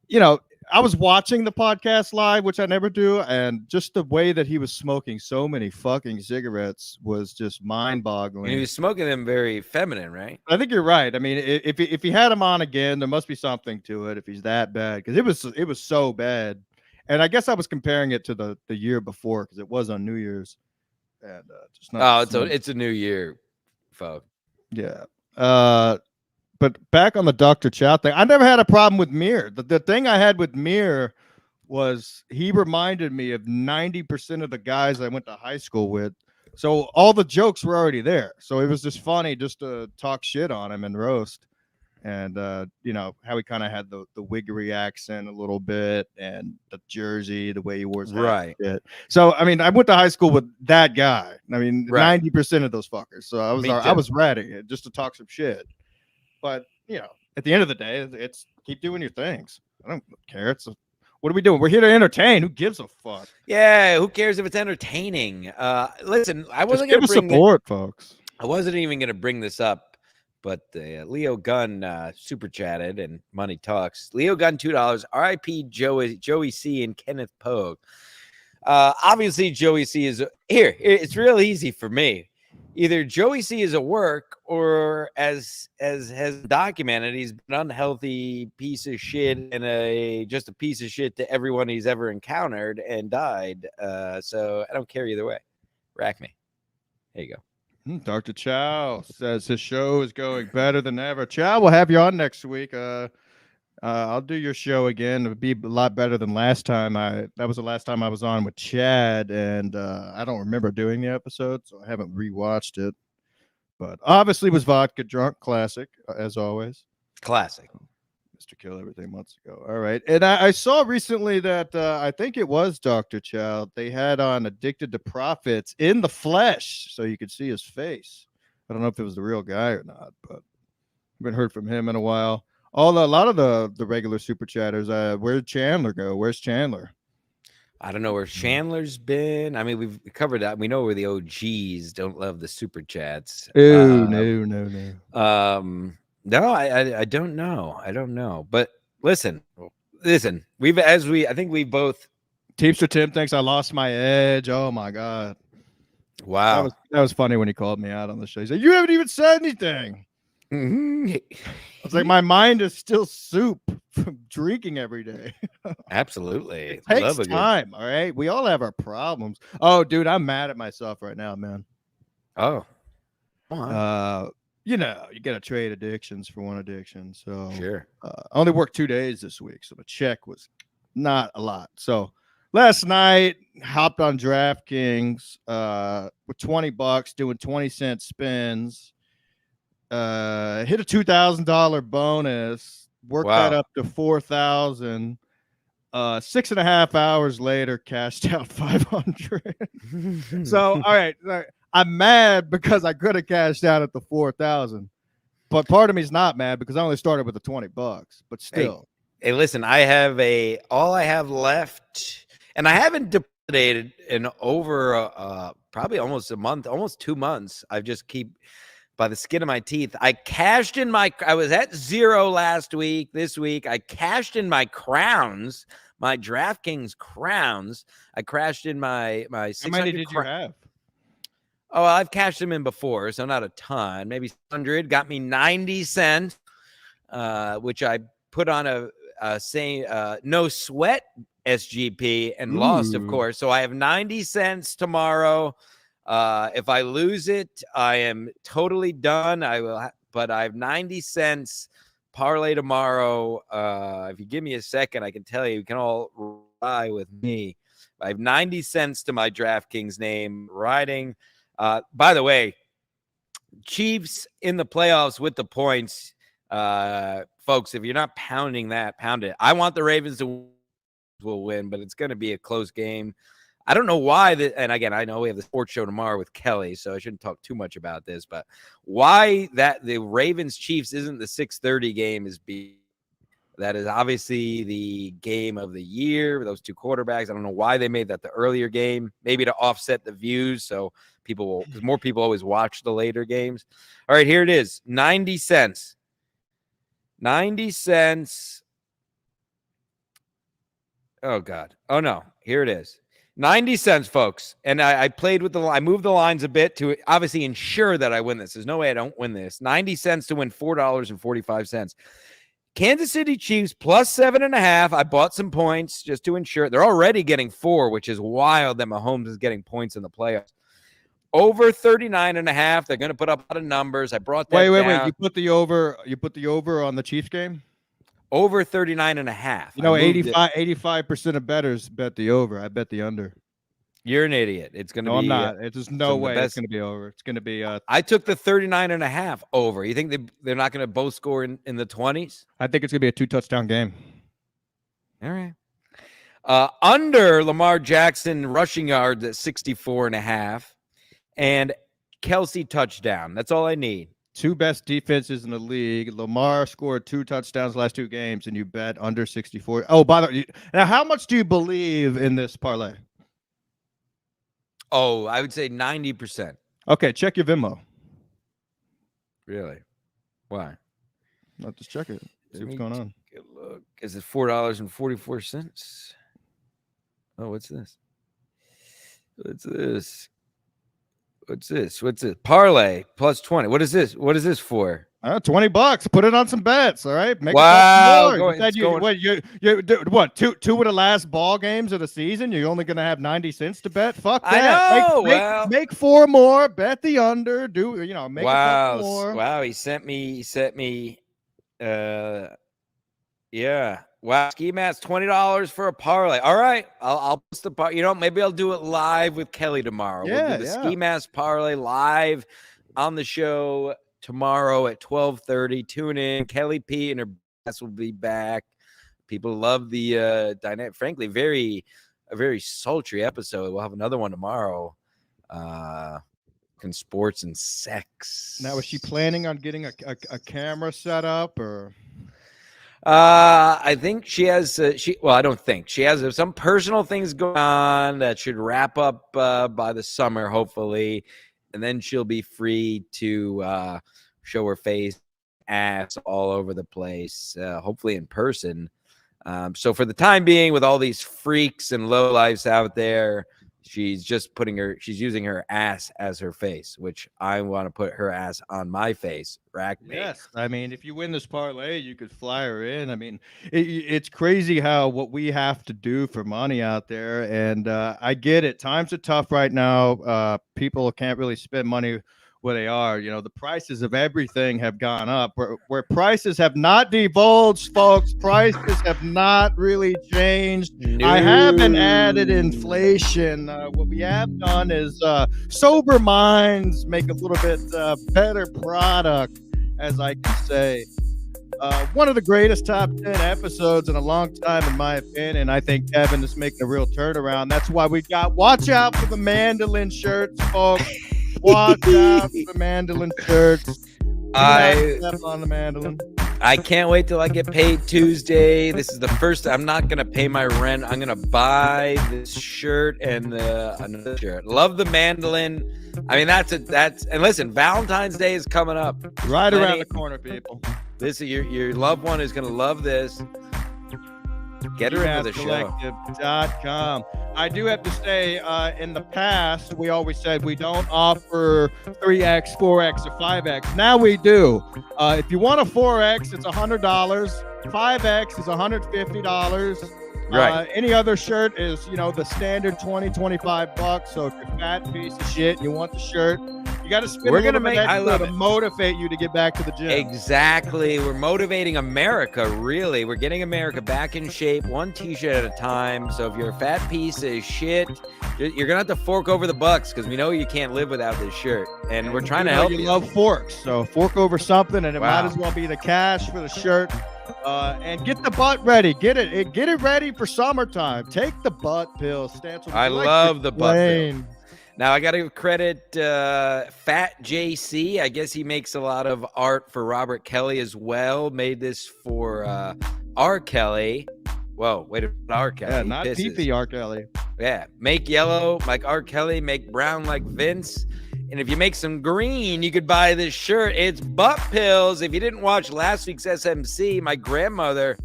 I was watching the podcast live, which I never do. And just the way that he was smoking so many fucking cigarettes was just mind boggling. He was smoking them very feminine, right? I think you're right. I mean, if he had him on again, there must be something to it if he's that bad, because it was so bad. And I guess I was comparing it to the year before because it was on New Year's. And just not it's a new year, folks. Yeah. But back on the Dr. Chow thing, I never had a problem with Mir. The thing I had with Mir was he reminded me of 90% of the guys I went to high school with. So all the jokes were already there. So it was just funny just to talk shit on him and roast. And how he kind of had the wiggery accent a little bit, and the jersey, the way he wore his hat. Right. So I mean, I went to high school with that guy. I mean, 90% of those fuckers. So I was ratting it just to talk some shit. But at the end of the day, it's keep doing your things. I don't care. What are we doing? We're here to entertain. Who gives a fuck? Yeah, who cares if it's entertaining? Listen, I wasn't going to support, folks. I wasn't even going to bring this up. But Leo Gunn super chatted and money talks. Leo Gunn $2. R.I.P. Joey C. and Kenneth Pogue. Obviously, Joey C. is here. It's real easy for me. Either Joey C. is a work, or as has documented, he's been an unhealthy piece of shit and just a piece of shit to everyone he's ever encountered and died. So I don't care either way. Rack me. There you go. Dr. Chow says his show is going better than ever. Chow, we'll have you on next week. I'll do your show again. It'll be a lot better than last time. That was the last time I was on with Chad, and I don't remember doing the episode, so I haven't rewatched it. But obviously, it was vodka drunk, classic as always. Classic. Mr. Kill Everything months ago. All right. And I saw recently that I think it was Dr. Child. They had on Addicted to Profits in the flesh so you could see his face. I don't know if it was the real guy or not, but I haven't heard from him in a while. A lot of the regular super chatters. Where'd Chandler go? Where's Chandler? I don't know where Chandler's been. I mean, we've covered that. We know where the OGs don't love the super chats. No. No, I don't know. I don't know. But listen. I think we both. Teamster Tim thinks I lost my edge. Oh my god. Wow. That was funny when he called me out on the show. He said, "You haven't even said anything." It's like my mind is still soup from drinking every day. Absolutely. It takes time. All right. We all have our problems. Oh, dude, I'm mad at myself right now, man. Oh. You got to trade addictions for one addiction. So sure. I only worked 2 days this week, so the check was not a lot. So last night, hopped on DraftKings with $20, doing 20-cent spins. Hit a $2,000 bonus, worked that up to 4,000. 6.5 hours later, cashed out 500. So, all right, I'm mad because I could have cashed out at the 4,000, but part of me is not mad because I only started with the $20. But still, hey, listen, all I have left, and I haven't deposited in over probably almost a month, almost 2 months. I just keep. By the skin of my teeth. I was at 0 last week. This week, I cashed in my crowns, my DraftKings crowns. I crashed in my 600. How many did you have? Oh, I've cashed them in before, so not a ton. Maybe 100. Got me 90 cents, which I put on a no sweat SGP and lost, of course. So I have 90 cents tomorrow. If I lose it, I am totally done. But I have 90 cents parlay tomorrow. If you give me a second, I can tell you can all ride with me. I have 90 cents to my DraftKings name riding. By the way, Chiefs in the playoffs with the points. Folks, if you're not pounding that, pound it. I want the Ravens to win, but it's going to be a close game. I don't know why and again, I know we have the sports show tomorrow with Kelly, so I shouldn't talk too much about this, but why that the Ravens Chiefs isn't the 6:30 game that is obviously the game of the year, those two quarterbacks. I don't know why they made that the earlier game, maybe to offset the views, so because more people always watch the later games. All right, here it is, 90 cents. 90 cents. Oh, God. Oh, no. Here it is. 90 cents, folks. And I played with I moved the lines a bit to obviously ensure that I win this. There's no way I don't win this. 90 cents to win $4.45. Kansas City Chiefs plus 7.5. I bought some points just to ensure. They're already getting 4, which is wild that Mahomes is getting points in the playoffs. Over 39.5. They're going to put up a lot of numbers. I brought that Wait. down. You put the over on the Chiefs game? Over 39.5. 85% of bettors bet the over. I bet the under. You're an idiot. It's going to be. No, I'm not. There's no way it's going to be over. It's going to be. I took the 39.5 over. You think they're not going to both score in the 20s? I think it's going to be a 2-touchdown game. All right. Under Lamar Jackson rushing yards at 64.5, and Kelsey touchdown. That's all I need. 2 best defenses in the league. Lamar scored 2 touchdowns last 2 games, and you bet under 64. Oh, by the way, now how much do you believe in this parlay? Oh, I would say 90%. Okay, check your Venmo. Really? Why? I'll just check it. See what's going on. Look, is it $4.44? Oh, what's this? What's this? What's this? Parlay plus 20. What is this? What is this for? $20. Put it on some bets. All right. Make wow. What? Two of the last ball games of the season. You're only going to have 90 cents to bet. Fuck that. I know. Make 4 more. Bet the under. Make a couple more. Wow. He sent me. Yeah. Wow. Ski Matt's $20 for a parlay. All right. I'll post the maybe I'll do it live with Kelly tomorrow. We'll do the Ski Mask parlay live on the show tomorrow at 12:30. Tune in. Kelly P and her ass will be back. People love the dynamic. Frankly, a very sultry episode. We'll have another one tomorrow. Sports and sex. Now, is she planning on getting a camera set up or? I think she has. I don't think she has some personal things going on that should wrap up by the summer, hopefully, and then she'll be free to show her face, ass all over the place, hopefully in person. So for the time being, with all these freaks and lowlifes out there, she's just she's using her ass as her face, which I want to put her ass on my face. Rack me. Yes. I mean, if you win this parlay, you could fly her in. I mean, it's crazy what we have to do for money out there. And I get it. Times are tough right now. People can't really spend money where they are. You know, the prices of everything have gone up. Where prices have not divulged, folks. Prices have not really changed. No. I haven't added inflation. What we have done is sober minds make a little bit better product, as I can say. One of the greatest top 10 episodes in a long time, in my opinion. I think Kevin is making a real turnaround. That's why we got watch out for the mandolin shirts, folks. Watch out for the mandolin shirts. On the mandolin. I can't wait till I get paid Tuesday. This is the first. I'm not gonna pay my rent. I'm gonna buy this shirt and another shirt. Love the mandolin. I mean, that's and listen, Valentine's Day is coming up. Right around the corner, people. This is your loved one is gonna love this. Get her into the show. Collective.com. I do have to say, in the past, we always said we don't offer 3X, 4X, or 5X. Now we do. If you want a 4X, it's $100. 5X is $150. Right. Any other shirt is, the standard $20-25. So if you're a fat piece of shit, you want the shirt, you got to spend We're a little gonna bit make. I love to it. motivate you to get back to the gym. Exactly. We're motivating America, really. We're getting America back in shape, one t-shirt at a time. So if you're a fat piece of shit, you're going to have to fork over the bucks because we know you can't live without this shirt. And we're trying to help you. You love forks, so fork over something, and it Wow. might as well be the cash for the shirt. And get the butt ready. Get it ready for summertime. Take the butt pill. I love the butt pill. Now, I got to credit Fat JC. I guess he makes a lot of art for Robert Kelly as well. Made this for R. Kelly. Whoa, wait a minute, R. Kelly. Yeah, not PP R. Kelly. Yeah, make yellow like R. Kelly, make brown like Vince. And if you make some green, you could buy this shirt. It's butt pills. If you didn't watch last week's SMC, my grandmother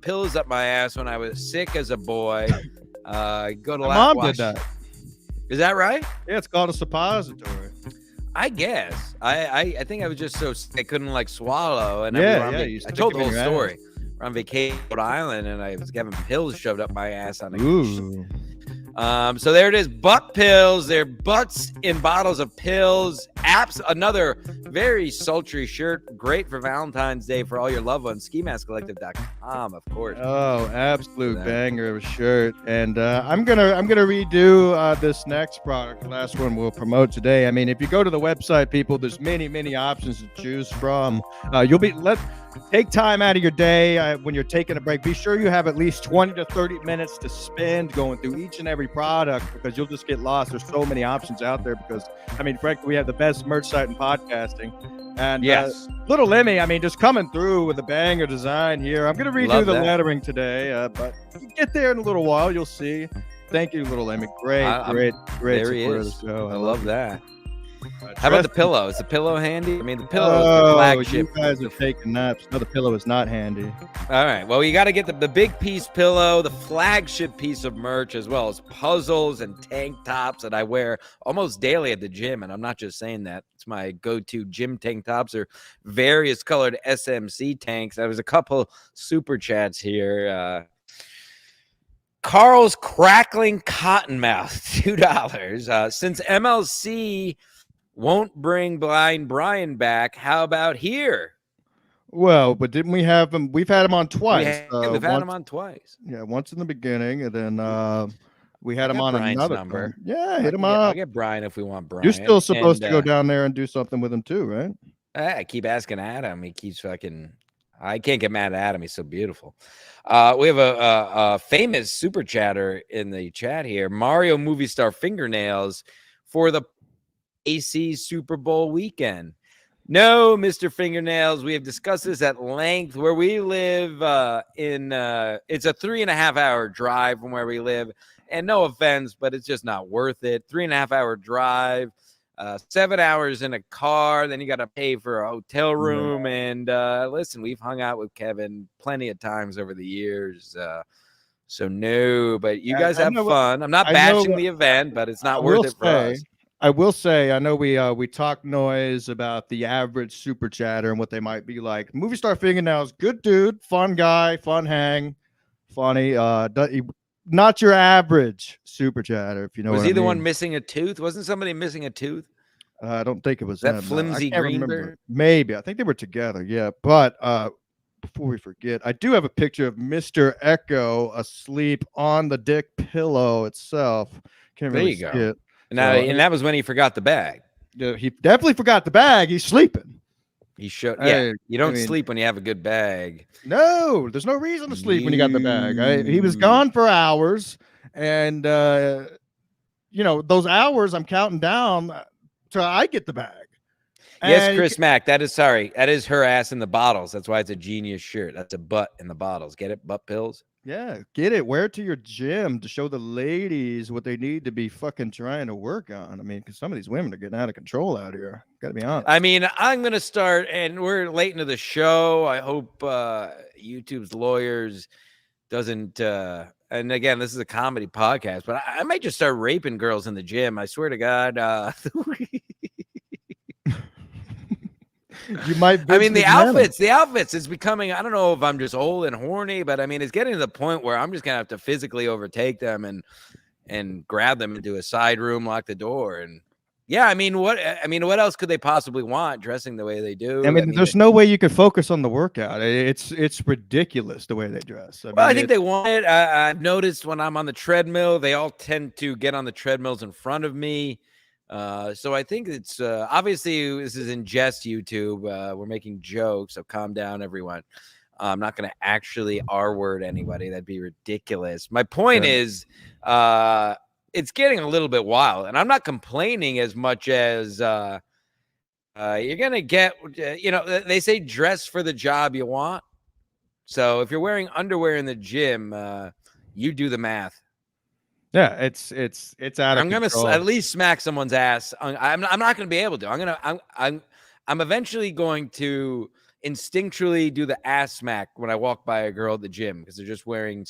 pills up my ass when I was sick as a boy. Go to My mom did that. Is that right? Yeah, it's called a suppository. I guess. I think I was just so sick I couldn't swallow. And you I told the whole story. We're on vacation in Rhode Island, and I was having pills shoved up my ass on Ooh. So there it is. Butt pills. They're butts in bottles of pills. Apps. Another very sultry shirt. Great for Valentine's Day for all your loved ones. SkiMaskCollective.com, of course. Oh, absolute banger of a shirt. And I'm gonna redo this next product. The last one we'll promote today. I mean, if you go to the website, people, there's many options to choose from. Take time out of your day when you're taking a break. Be sure you have at least 20 to 30 minutes to spend going through each and every product, because you'll just get lost. There's so many options out there because, I mean, frankly, we have the best merch site in podcasting. And yes, Little Lemmy, I mean, just coming through with a banger design here. I'm going to redo the lettering today, but you get there in a little while. You'll see. Thank you, Little Lemmy. Great there he support is. of the show. I love that. How about the pillow? Is the pillow handy? I mean, the pillow is the flagship. You guys are taking naps. No, the pillow is not handy. All right. Well, you got to get the big piece pillow, the flagship piece of merch, as well as puzzles and tank tops that I wear almost daily at the gym. And I'm not just saying that. It's my go-to gym tank tops, or various colored SMC tanks. There was a couple super chats here. Carl's Crackling Cottonmouth, $2. Since MLC won't bring Blind Brian back, how about here? Well, but didn't we have him? We've had him on twice. We've had him on twice. Yeah, once in the beginning, and then we had him on Brian's another number. time. Yeah, hit him I'll up. get Brian if we want Brian. You're still supposed to go down there and do something with him too, right? I keep asking Adam. He keeps fucking. I can't get mad at Adam. He's so beautiful. We have a famous super chatter in the chat here. Mario movie star fingernails for the AC Super Bowl weekend. No, Mr. Fingernails. We have discussed this at length. Where we live it's a 3.5 hour drive from where we live. And no offense, but it's just not worth it. 3.5 hour drive, 7 hours in a car. Then you got to pay for a hotel room. And listen, we've hung out with Kevin plenty of times over the years. So no, but you guys have fun. I'm not bashing the event, but it's not worth it for us. I will say, I know we talk noise about the average super chatter and what they might be like. Movie star fingernails, good dude, fun guy, fun hang, funny. Not your average super chatter, if you know. Was what he I the mean. one missing a tooth? Wasn't somebody missing a tooth? I don't think it was that them, flimsy Greenberg. Maybe I think they were together. Yeah, but before we forget, I do have a picture of Mr. Echo asleep on the dick pillow itself. Can't really see it. Now, and that was when he forgot the bag. Yeah, he definitely forgot the bag. He's sleeping. He should. Yeah, you don't sleep when you have a good bag. No, there's no reason to sleep when you got the bag. He was gone for hours, and those hours I'm counting down till I get the bag. Yes, Chris Mack. That is her ass in the bottles. That's why it's a genius shirt. That's a butt in the bottles. Get it? Butt pills. Yeah, get it. Wear it to your gym to show the ladies what they need to be fucking trying to work on. I mean, because some of these women are getting out of control out here. Got to be honest. I mean, I'm going to start, and we're late into the show. I hope YouTube's lawyers doesn't, and again, this is a comedy podcast, but I might just start raping girls in the gym. I swear to God. You might. I mean, the outfits, it's becoming, I don't know if I'm just old and horny, but I mean, it's getting to the point where I'm just going to have to physically overtake them and grab them into a side room, lock the door. And yeah, I mean, what else could they possibly want dressing the way they do? I mean there's no way you could focus on the workout. It's ridiculous the way they dress. I think they want it. I've noticed when I'm on the treadmill, they all tend to get on the treadmills in front of me. So I think it's obviously this is in jest, YouTube. We're making jokes, so calm down, everyone. I'm not going to actually R-word anybody. That'd be ridiculous. My point is, it's getting a little bit wild, and I'm not complaining as much as you're going to get. They say dress for the job you want. So if you're wearing underwear in the gym, you do the math. Yeah, it's out of I'm control. Gonna at least smack someone's ass. I'm not gonna be able to. I'm eventually going to instinctually do the ass smack when I walk by a girl at the gym because they're just wearing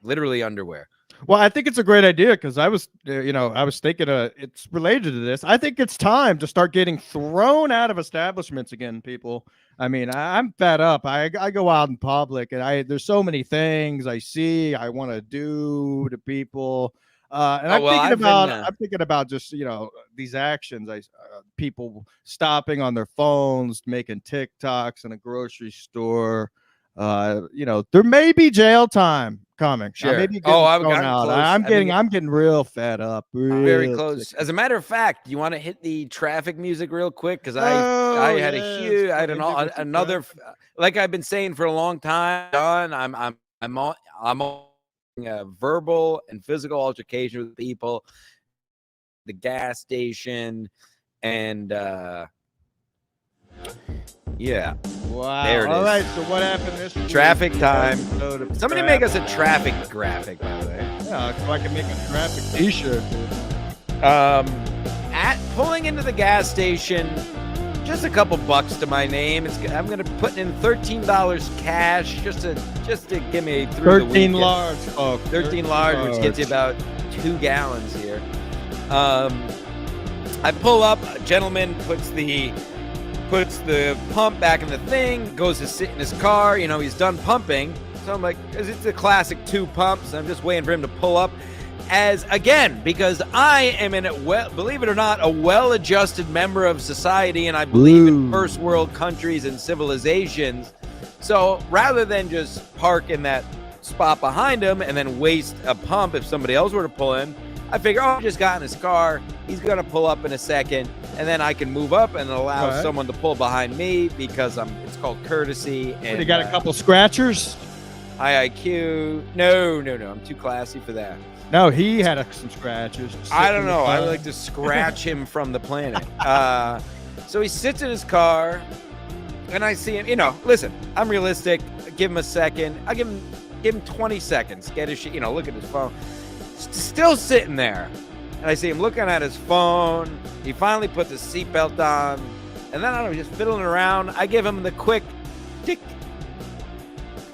literally underwear. Well, I think it's a great idea because I was thinking it's related to this. I think it's time to start getting thrown out of establishments again, people. I mean, I'm fed up. I go out in public and there's so many things I see I want to do to people. And I'm thinking about just, these actions. People stopping on their phones, making TikToks in a grocery store. There may be jail time coming. Sure. I'm getting real fed up. Very close. As a matter of fact, you want to hit the traffic music real quick because I had another, like I've been saying for a long time. John, I'm on a verbal and physical altercation with people, the gas station, and yeah. Wow. There it is. All right. So what happened this week? Traffic time. Somebody make us a traffic graphic, by the way. Yeah, so I can make a traffic t-shirt. At pulling into the gas station, just a couple bucks to my name. I'm gonna put in $13 cash just to give me through 13 large, folks. 13 large, which gets you about 2 gallons here. I pull up. A gentleman puts the pump back in the thing, goes to sit in his car. He's done pumping. So I'm like, it's a classic 2 pumps. I'm just waiting for him to pull up. Because I am believe it or not, a well-adjusted member of society, and I believe in first world countries and civilizations. So rather than just park in that spot behind him and then waste a pump if somebody else were to pull in, I figure, I just got in his car. He's going to pull up in a second, and then I can move up and allow someone to pull behind me because it's called courtesy. And you got a couple scratchers? High IQ. No. I'm too classy for that. No, he had some scratches. I don't know. I would like to scratch him from the planet. So he sits in his car, and I see him. Listen, I'm realistic. Give him a second. I give him 20 seconds. Get his shit. Look at his phone. Still sitting there. And I see him looking at his phone. He finally puts his seatbelt on. And then, I don't know, just fiddling around. I give him the quick tick.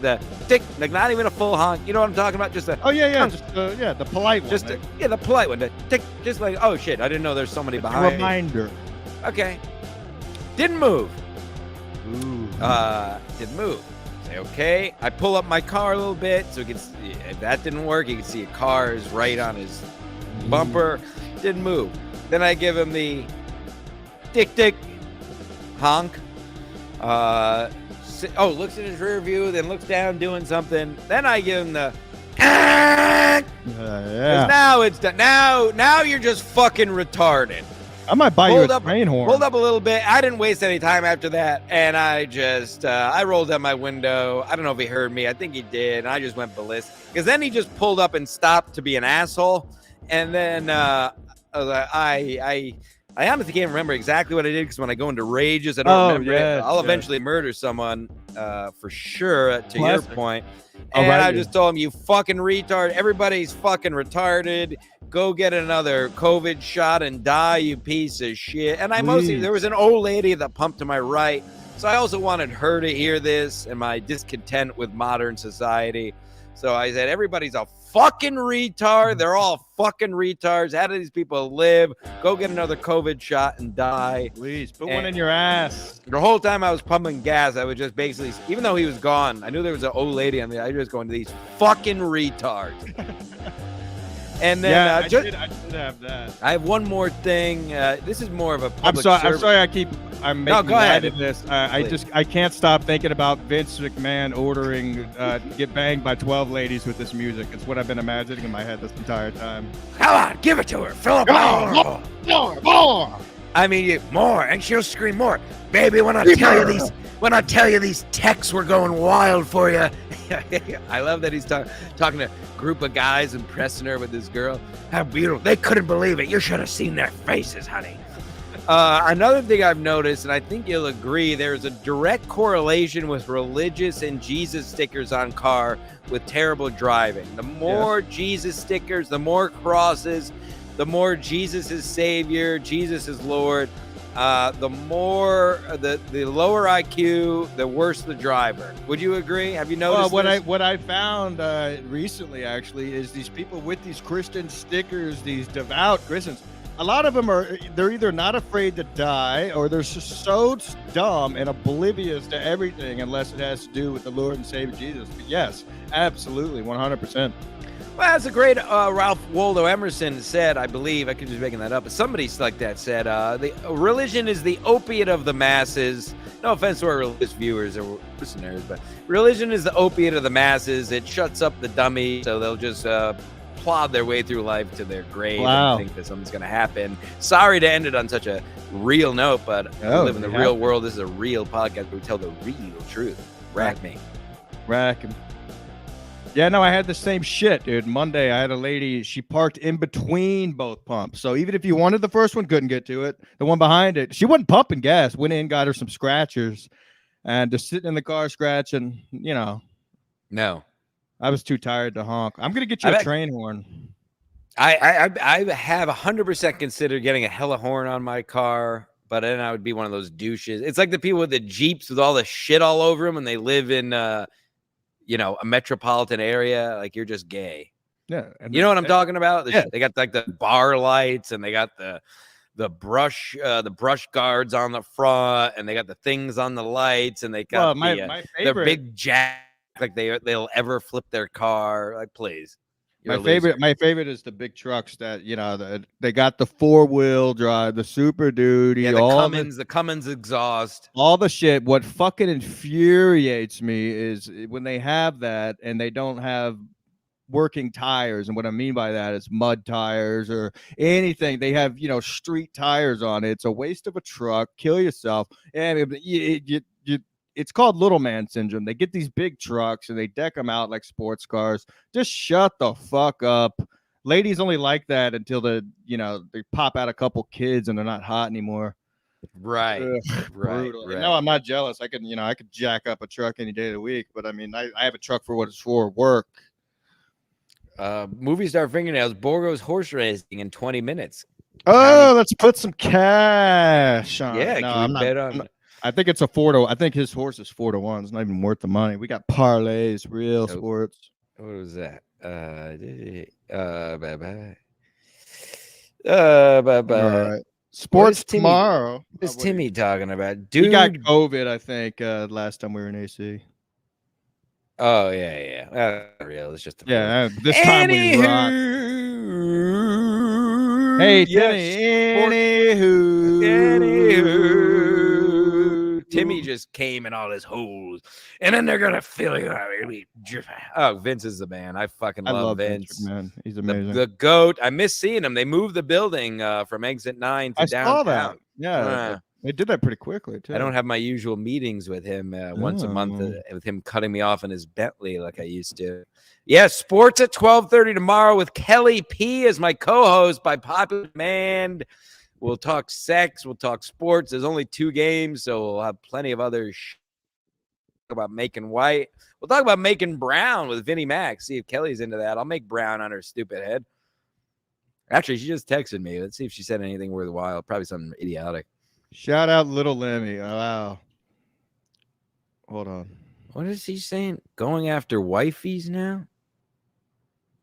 The tick. Like, not even a full honk. You know what I'm talking about? Just a... Oh, yeah. Just, the polite one. The polite one. The tick. Just like, oh, shit. I didn't know there's somebody behind me. Reminder. Okay. Didn't move. Ooh. Didn't move. Say, okay. I pull up my car a little bit so he can see. If that didn't work, you can see a car is right on his bumper. Didn't move. Then I give him the tick honk. Looks in his rear view, then looks down doing something. Then I give him the yeah. Now it's done. Now you're just fucking retarded. I might buy you a train horn. Hold up a little bit. I didn't waste any time after that, and I just I rolled down my window. I don't know if he heard me. I think he did, and I just went ballistic. Because then he just pulled up and stopped to be an asshole, and then I honestly can't remember exactly what I did because when I go into rages, I don't remember it. I'll eventually murder someone for sure. To your point, and I just told him, "You fucking retard! Everybody's fucking retarded. Go get another COVID shot and die, you piece of shit." And there was an old lady that pumped to my right. So I also wanted her to hear this and my discontent with modern society. So I said, everybody's a fucking retard. They're all fucking retards. How do these people live? Go get another COVID shot and die. Please, put one in your ass. The whole time I was pumping gas, I was just basically, even though he was gone, I knew there was an old lady on the, I was just going to these fucking retards. And then I did have that. I have one more thing. This is more of a public I'm sorry. I'm making go ahead. of this. I can't stop thinking about Vince McMahon ordering get banged by 12 ladies with this music. It's what I've been imagining in my head this entire time. Come on, give it to her, Philip. More. I mean, more, and she'll scream more, baby. When I tell you these texts were going wild for you. I love that he's talking to a group of guys and pressing her with this girl. How beautiful. They couldn't believe it. You should have seen their faces, honey. Another thing I've noticed, and I think you'll agree, there's a direct correlation with religious and Jesus stickers on car with terrible driving. The more Jesus stickers, the more crosses, the more Jesus is Savior, Jesus is Lord. The more the lower IQ, the worse the driver. Would you agree? Have you noticed? Well, what I found recently actually is these people with these Christian stickers, these devout Christians. A lot of them they're either not afraid to die or they're just so dumb and oblivious to everything unless it has to do with the Lord and Savior Jesus. But yes, absolutely, 100%. Well, that's a great Ralph Waldo Emerson said, I believe, I could just be making that up, but somebody like that said, the religion is the opiate of the masses. No offense to our religious viewers or listeners, but religion is the opiate of the masses. It shuts up the dummy, so they'll just plod their way through life to their grave and think that something's going to happen. Sorry to end it on such a real note, but we live in the real world. This is a real podcast where we tell the real truth. Rack me. Yeah, no, I had the same shit, dude. Monday, I had a lady, she parked in between both pumps. So even if you wanted the first one, couldn't get to it. The one behind it, she wasn't pumping gas. Went in, got her some scratchers, and just sitting in the car scratching, No. I was too tired to honk. I'm going to get you a train horn. I have 100% considered getting a hella horn on my car, but then I would be one of those douches. It's like the people with the Jeeps with all the shit all over them and they live in a metropolitan area. Like, you're just gay. Yeah. You know what I'm talking about? They got like the bar lights and they got the brush guards on the front and they got the things on the lights and they got my favorite, their big jack. Like they'll ever flip their car. Like, please. My favorite is the big trucks that they got the 4-wheel drive, the Super Duty, the Cummins exhaust, all the shit. What fucking infuriates me is when they have that and they don't have working tires, and what I mean by that is mud tires or anything. They have, street tires on it. It's a waste of a truck. Kill yourself. And it's called little man syndrome. They get these big trucks and they deck them out like sports cars. Just shut the fuck up. Ladies only like that until they pop out a couple kids and they're not hot anymore. Right. Ugh, Right. No, I'm not jealous. I could jack up a truck any day of the week, but I mean, I have a truck for what it's for, work. Movie star fingernails, Borgo's horse racing in 20 minutes. Oh, let's put some cash on. Yeah, No, can we bet on? I think it's a 4-to. I think his horse is 4-to-1. It's not even worth the money. We got parlays, real sports. What was that? Bye. All right. Sports tomorrow. What is Timmy talking about? Dude, he got COVID, I think, last time we were in AC. Oh, yeah. Real. It's just this time we rock. Hey, Anywho. Timmy just came in all his holes, and then they're gonna fill you out. Oh, Vince is the man. I fucking love Vince. Man, he's amazing. The goat. I miss seeing him. They moved the building from Exit 9 to downtown. Saw that. Yeah, they did that pretty quickly too. I don't have my usual meetings with him once a month, with him cutting me off in his Bentley like I used to. Yeah, sports at 12:30 tomorrow with Kelly P as my co-host by popular demand. We'll talk sex. We'll talk sports. There's only 2 games, so we'll have plenty of other about making white. We'll talk about making brown with Vinnie Mac. See if Kelly's into that. I'll make brown on her stupid head. Actually, she just texted me. Let's see if she said anything worthwhile. Probably something idiotic. Shout out Little Lemmy. Oh, wow. Hold on. What is he saying? Going after wifeys now?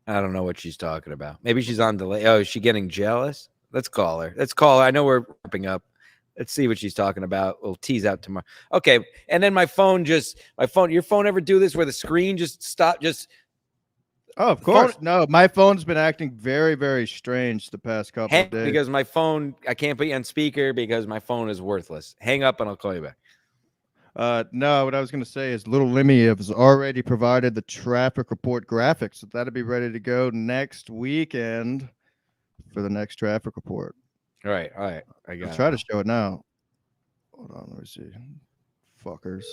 I don't know what she's talking about. Maybe she's on delay. Oh, is she getting jealous? Let's call her. I know we're wrapping up. Let's see what she's talking about. We'll tease out tomorrow. Okay. And then your phone ever do this where the screen just stop? Oh, of course. No, my phone's been acting very, very strange the past couple of days. Because my phone, I can't put you on speaker because my phone is worthless. Hang up and I'll call you back. No, what I was going to say is Little Lemmy has already provided the traffic report graphics. So that'll be ready to go next weekend for the next traffic report. All right. I'll try to show it now. Hold on, let me see. Fuckers.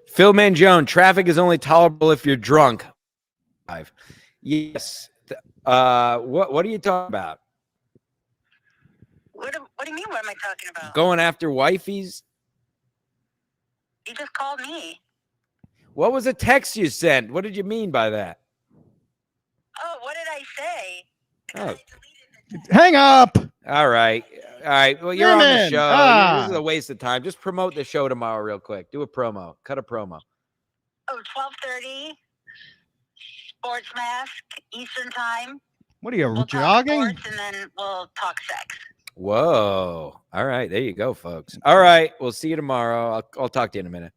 Phil Mangione, traffic is only tolerable if you're drunk. Yes. What are you talking about? What do you mean? What am I talking about? Going after wifeys? You just called me. What was the text you sent? What did you mean by that? Oh, what did I say? Oh. Hang up. All right. Well, you're on the show. This is a waste of time. Just promote the show tomorrow real quick. Do a promo. Cut a promo. Oh, 12:30. Sports Mask, Eastern Time. What are you, we'll jogging? Talk sports and then we'll talk sex. Whoa. All right. There you go, folks. All right. We'll see you tomorrow. I'll talk to you in a minute.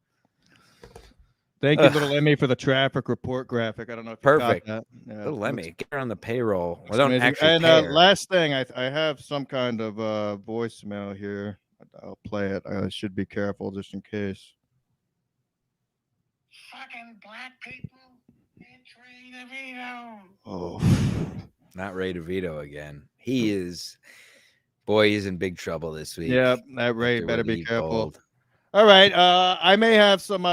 Thank you, Little Lemmy, for the traffic report graphic. I don't know if you got that. Yeah, Little Lemmy, get her on the payroll. Well, don't actually and pay her. Last thing, I have some kind of voicemail here. I'll play it. I should be careful just in case. Fucking black people. It's Ray DeVito. Oh. Not Ray DeVito again. He's in big trouble this week. Yeah, that Ray better be careful. Bold. All right. I may have some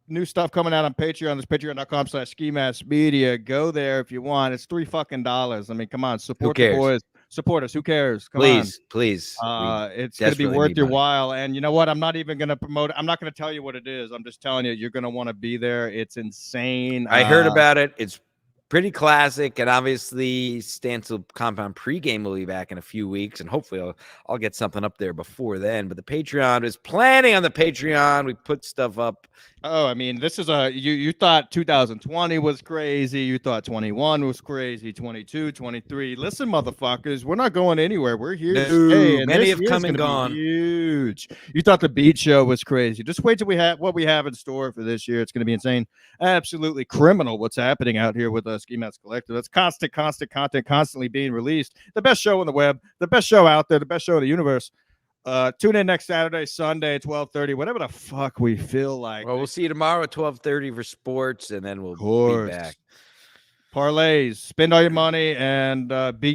new stuff coming out on Patreon. It's patreon.com/skimaskmedia. Go there if you want. It's $3 I mean, come on, support the boys. Support us. Who cares? Come on. Please. It's going to be worth your while. And you know what? I'm not even going to promote it. I'm not going to tell you what it is. I'm just telling you, you're going to want to be there. It's insane. I heard about it. It's pretty classic, and obviously Stancil Compound pregame will be back in a few weeks, and hopefully I'll get something up there before then. But the Patreon is planning on the Patreon. We put stuff up. Oh, I mean, this is you thought 2020 was crazy. You thought 21 was crazy. 22, 23. Listen, motherfuckers, we're not going anywhere. We're here to stay. And many have come and gone. Huge. You thought the beach show was crazy. Just wait till we have what we have in store for this year. It's going to be insane. Absolutely criminal what's happening out here with Ski Mask Collective. That's constant content constantly being released. The best show on the web, the best show out there, the best show in the universe. Tune in next Saturday, Sunday, 12:30, whatever the fuck we feel like. Well, we'll see you tomorrow at 12:30 for sports, and then we'll Of course. be back. Parlays, spend all your money and beat